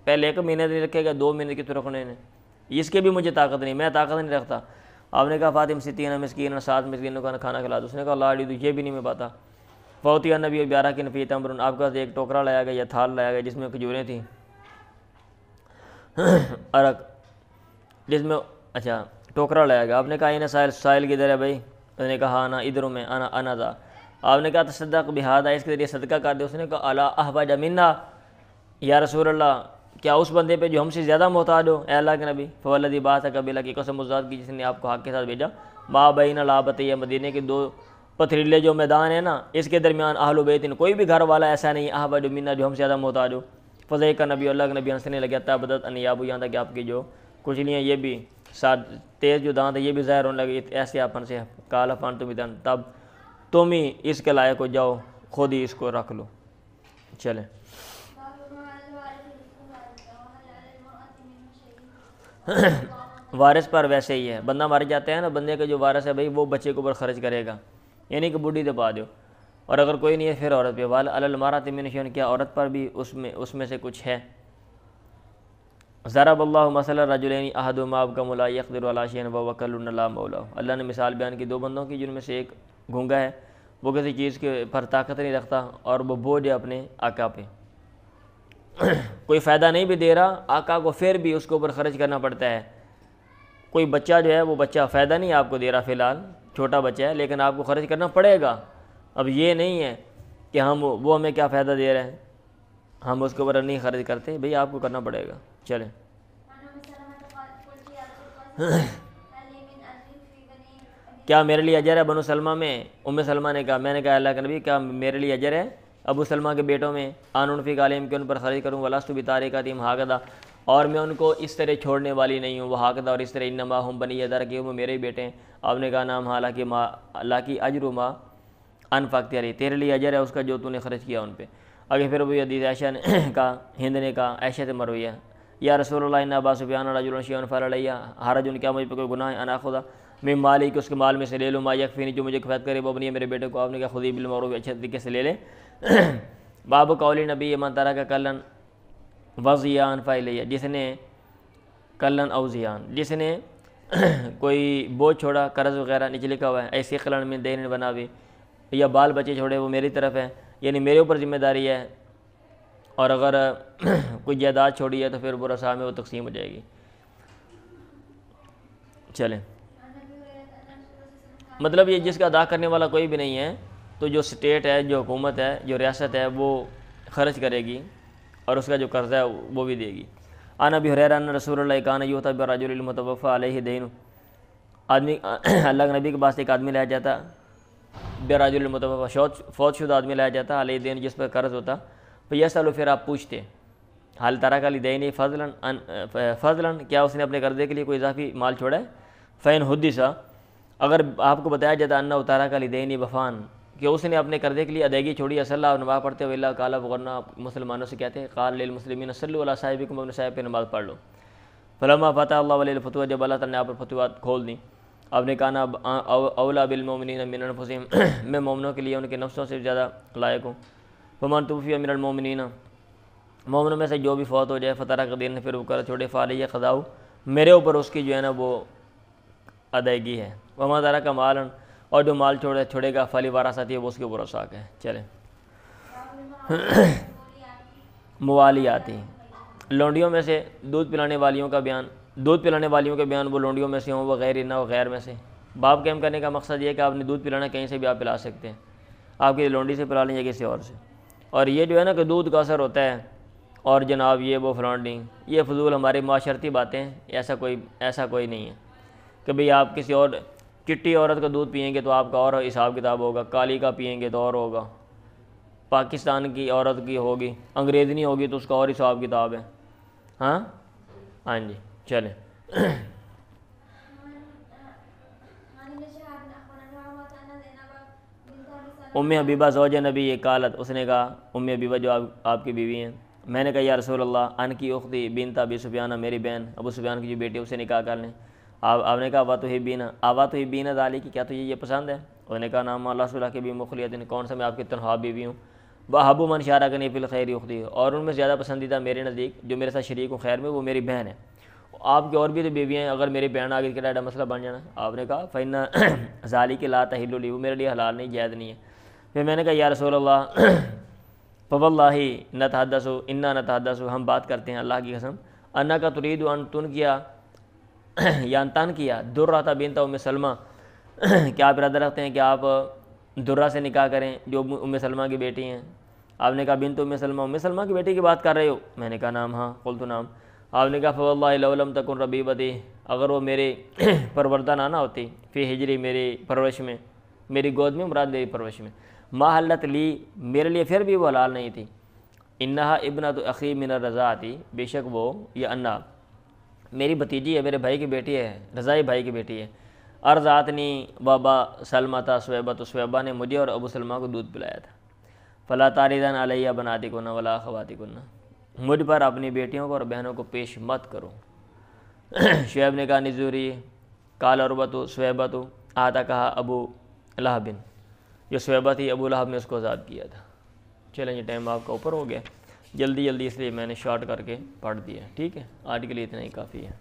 پہلے 1 مہینے نہیں رکھے گا، 2 مہینے کی تو رکھنے نے، اس کے بھی مجھے طاقت نہیں، میں طاقت نہیں رکھتا۔ آپ نے کہا فاطم ستین مسکین، 7 مسکینوں کا کھانا کھلا دو۔ اس نے کہا لاڑی تو یہ بھی نہیں میں پاتا۔ فوتیہ نبی 11 کی نفی تمرن، آپ کے پاس ایک ٹوکرا لایا گیا یا تھال لایا گیا جس میں کھجوریں تھیں، عرق جس میں، اچھا ٹوکرا لایا گیا۔ آپ نے کہا انہیں سائل کدھر ہے بھائی؟ اس نے کہا ہاں نا ادھروں میں، انا ذا۔ آپ نے کہا تصدق بہذا، اس کے ذریعے صدقہ کر دے۔ اس نے کہا الا احوج منا یا رسول اللہ، کیا اس بندے پہ جو ہم سے زیادہ محتاج ہو اے اللہ کے نبی؟ فوالذی بعثک بالحق، کی قسم اس ذات کی جس نے آپ کو حق کے ساتھ بھیجا، ما بین لابتیہ، مدینے کے 2 پتھریلے جو میدان ہیں نا اس کے درمیان، اہل بیت، کوئی بھی گھر والا ایسا نہیں احوج منا جو ہم سے زیادہ محتاج ہو۔ فضح کا نبی، اللہ کے نبی ہنسنے لگا، تابدت انیاب، یہاں تک کہ آپ کی جو کچلیاں یہ بھی تیز جو دانت ہے یہ بھی ظاہر ہونے لگے، ایسے اپن سے کالا پان تم ادن، تب تم ہی اس کے لائق ہو جاؤ، خود ہی اس کو رکھ لو۔ چلیں وارث پر ویسے ہی ہے، بندہ مر جاتا ہے نا، بندے کا جو وارث ہے بھائی وہ بچے کے اوپر خرچ کرے گا، یعنی کہ بوڑھی دبا دو، اور اگر کوئی نہیں ہے پھر عورت پہ، وال المرأۃ من شیء، کیا عورت پر بھی اس میں سے کچھ ہے۔ ضرب اللہ مثلا رجلین احدہما ابکم لا یقدر علی شیء وهو کل لا مولا، اللہ نے مثال بیان کی 2 بندوں کی، جن میں سے ایک گونگا ہے، وہ کسی چیز کے پر طاقت نہیں رکھتا اور وہ بوجھ ہے اپنے آقا پہ، کوئی فائدہ نہیں بھی دے رہا آقا کو، پھر بھی اس کے اوپر خرچ کرنا پڑتا ہے۔ کوئی بچہ جو ہے وہ بچہ فائدہ نہیں آپ کو دے رہا، فی الحال چھوٹا بچہ ہے لیکن آپ کو خرچ کرنا پڑے گا۔ اب یہ نہیں ہے کہ وہ ہمیں کیا فائدہ دے رہے ہیں، ہم اس کے اوپر نہیں خرچ کرتے، بھئی آپ کو کرنا پڑے گا۔ چلیں کیا میرے لیے اجر ہے بنو سلمہ میں؟ ام سلمہ نے کہا، میں نے کہا اللہ کے نبی کیا میرے لیے اجر ہے ابو سلمہ کے بیٹوں میں؟ آنون فی عالم کے ان پر خرچ کروں، ولستو بتارکۃہم ہکذا، اور میں ان کو اس طرح چھوڑنے والی نہیں ہوں، وہ ہکذا، اور اس طرح انما ہم بنی ادھر کہ وہ میرے ہی بیٹے ہیں۔ آپ نے کہا نام حالانکہ ما اللہ کی اجر ما انفقت علیہ، تیرے لیے اجر ہے اس کا جو تو نے خرچ کیا ان پہ۔ آگے پھر وہ حدیث عائشہ نے کہا، ہند نے کہا عائشہ سے مروی ہے، یا رسول اللہ ان ابا سفیان رجل شیء فعلیہ حرج، کیا مجھ پہ کوئی گناہ ہے، انا خدا میں مالی کہ اس کے مال میں سے لے لوں، ما یکفینی جو مجھے کفایت کرے، وہ بنی میرے بیٹے کو۔ آپ نے کہا خذی بالمعروف، اچھے طریقے سے لے لے۔ باب قول نبی من ترک کلن وضیان فعلیہ، جس نے کلن او زیان، جس نے کوئی بوجھ چھوڑا، قرض وغیرہ نیچے لکھا ہوا ہے، ایسے قلن میں دین بناوی، یا بال بچے چھوڑے وہ میری طرف ہے، یعنی میرے اوپر ذمہ داری ہے، اور اگر کوئی جائیداد چھوڑی ہے تو پھر ورثاء میں وہ تقسیم ہو جائے گی۔ چلیں مطلب یہ جس کا ادا کرنے والا کوئی بھی نہیں ہے تو جو اسٹیٹ ہے، جو حکومت ہے، جو ریاست ہے وہ خرچ کرے گی اور اس کا جو قرضہ ہے وہ بھی دے گی۔ عن ابی ہریرہ ان رسول اللہ کان یؤتی بالرجل المتوفی علیہ دین، آدمی اللہ کے نبی کے پاس ایک آدمی لایا جاتا، بالرجل المتوفی فوت شدہ آدمی لایا جاتا، علیہ دین جس پر قرض ہوتا، فیسألوا، پھر آپ پوچھتے، حال ترک لدین فضلا، کیا اس نے اپنے قرضے کے لیے کوئی اضافی مال چھوڑا ہے؟ فین حدث، اگر آپ کو بتایا جاتا انہ ترک لدین وفان، کہ اس نے اپنے قرضے کے لیے ادائیگی چھوڑی ہے، صلی اللہ نماز پڑھتے ہوئے، اللہ کالا ورنہ مسلمانوں سے کہتے ہیں قال للمسلمین صلوا علی صاحبکم، اپنے صاحب پہ نماز پڑھ لو۔ فلما فتح اللہ علیہ الفتوح، جب اللہ تعالیٰ نے آپ پر فتوحات کھول دیں، آپ نے کہا اولا بالمؤمنین من انفسہم، میں مومنوں کے لیے ان کے نفسوں سے زیادہ لائق ہوں۔ فمن توفی من المؤمنین، مومنوں میں سے جو بھی فوت ہو جائے، فترک دین، پھر وہ قرض چھوڑے، فعلیہ قضاء، میرے اوپر اس کی جو ہے نا وہ ادائیگی ہے۔ وما ترک مالا، اور جو مال چھوڑے گا، فلی وراثتی، وہ اس کے اوپر وثاق ہے۔ چلیں موالیاتی، لونڈیوں میں سے دودھ پلانے والیوں کا بیان، دودھ پلانے والیوں کے بیان وہ لونڈیوں میں سے ہوں، وہ غیر نہ غیر میں سے۔ باب قائم کرنے کا مقصد یہ ہے کہ آپ نے دودھ پلانا کہیں سے بھی آپ پلا سکتے ہیں، آپ کی لونڈی سے پلا لیں یا کسی اور سے۔ اور یہ جو ہے نا کہ دودھ کا اثر ہوتا ہے اور جناب یہ وہ فلانڈنگ، یہ فضول ہماری معاشرتی باتیں ہیں، ایسا کوئی نہیں ہے کہ بھئی آپ کسی اور چٹی عورت کا دودھ پئیں گے تو آپ کا اور حساب کتاب ہوگا، کالی کا پئیں گے تو اور ہوگا، پاکستان کی عورت کی ہوگی، انگریزنی ہوگی تو اس کا اور حساب کتاب ہے۔ ہاں جی چلیں۔ ام حبیبہ زوج نبی یہ قالت، اس نے کہا ام حبیبہ جو آپ کی بیوی ہیں، میں نے کہا یا رسول اللہ ان کی اختی بنت ابی سفیان، میری بہن ابو سفیان کی جو بیٹی ہے اسے نکاح کر لیں۔ آپ نے کہا آوا تو ہی بینا ذالی کی، کیا تجھے یہ پسند ہے؟ انہوں نے کہا نام اللہ صلی اللہ کے بھی مخلیت، کون سا میں آپ کی تنہا بیوی ہوں۔ بحب من شارکنی فی الخیر اختی، اور ان میں زیادہ پسندیدہ میرے نزدیک جو میرے ساتھ شریک ہوں خیر میں وہ میری بہن ہے۔ آپ کی اور بھی تو بیویاں ہیں، اگر میری بہن آگے کے ڈیڈا مسئلہ بن جانا۔ آپ نے کہا فإن ذالک لا تحل لی، وہ میرے لیے حلال نہیں، جائز نہیں ہے۔ پھر میں نے کہا یا رسول اللہ فواللہ نتحدث انا نتحدث، ہم بات کرتے ہیں اللہ کی قسم، انک ترید ان تن کیا یا تن کیا درہ بنت ام سلمہ، کیا آپ ارادہ رکھتے ہیں کہ آپ درہ سے نکاح کریں جو ام سلمہ کی بیٹی ہیں؟ آپ نے کہا بنت ام سلمہ کی بیٹی کی بات کر رہے ہو؟ میں نے کہا نام، ہاں قلت نام۔ آپ نے کہا فواللہ لو لم تکن ربیبتی، اگر وہ میرے پروردہ نہ ہوتی، فی ہجری میری پرورش میں، میری گود میں مراد میری پرورش میں، ما حلت لی میرے لیے پھر بھی وہ حلال نہیں تھی۔ انہا ابنۃ اخی من الرضاعتی، بے شک وہ یہ انا میری بھتیجی ہے، میرے بھائی کی بیٹی ہے، رضائی بھائی کی بیٹی ہے۔ ارضعتنی وابا سلمۃ سویبۃ، سویبہ نے مجھے اور ابو سلمہ کو دودھ پلایا تھا۔ فلا تاردن علیہ بناتکن ولا اخواتکن، مجھ پر اپنی بیٹیوں کو اور بہنوں کو پیش مت کرو۔ شعیب نے کہا نزوری قال عروۃ سویبۃ آتا کہا ابو لہب، جو سویبہ تھی ابو لہب نے اس کو آزاد کیا تھا۔ چلیں یہ ٹائم آپ کا اوپر ہو گیا، جلدی اس لیے میں نے شارٹ کر کے پڑھ دیا، ٹھیک ہے، آج کے لیے اتنا ہی کافی ہے۔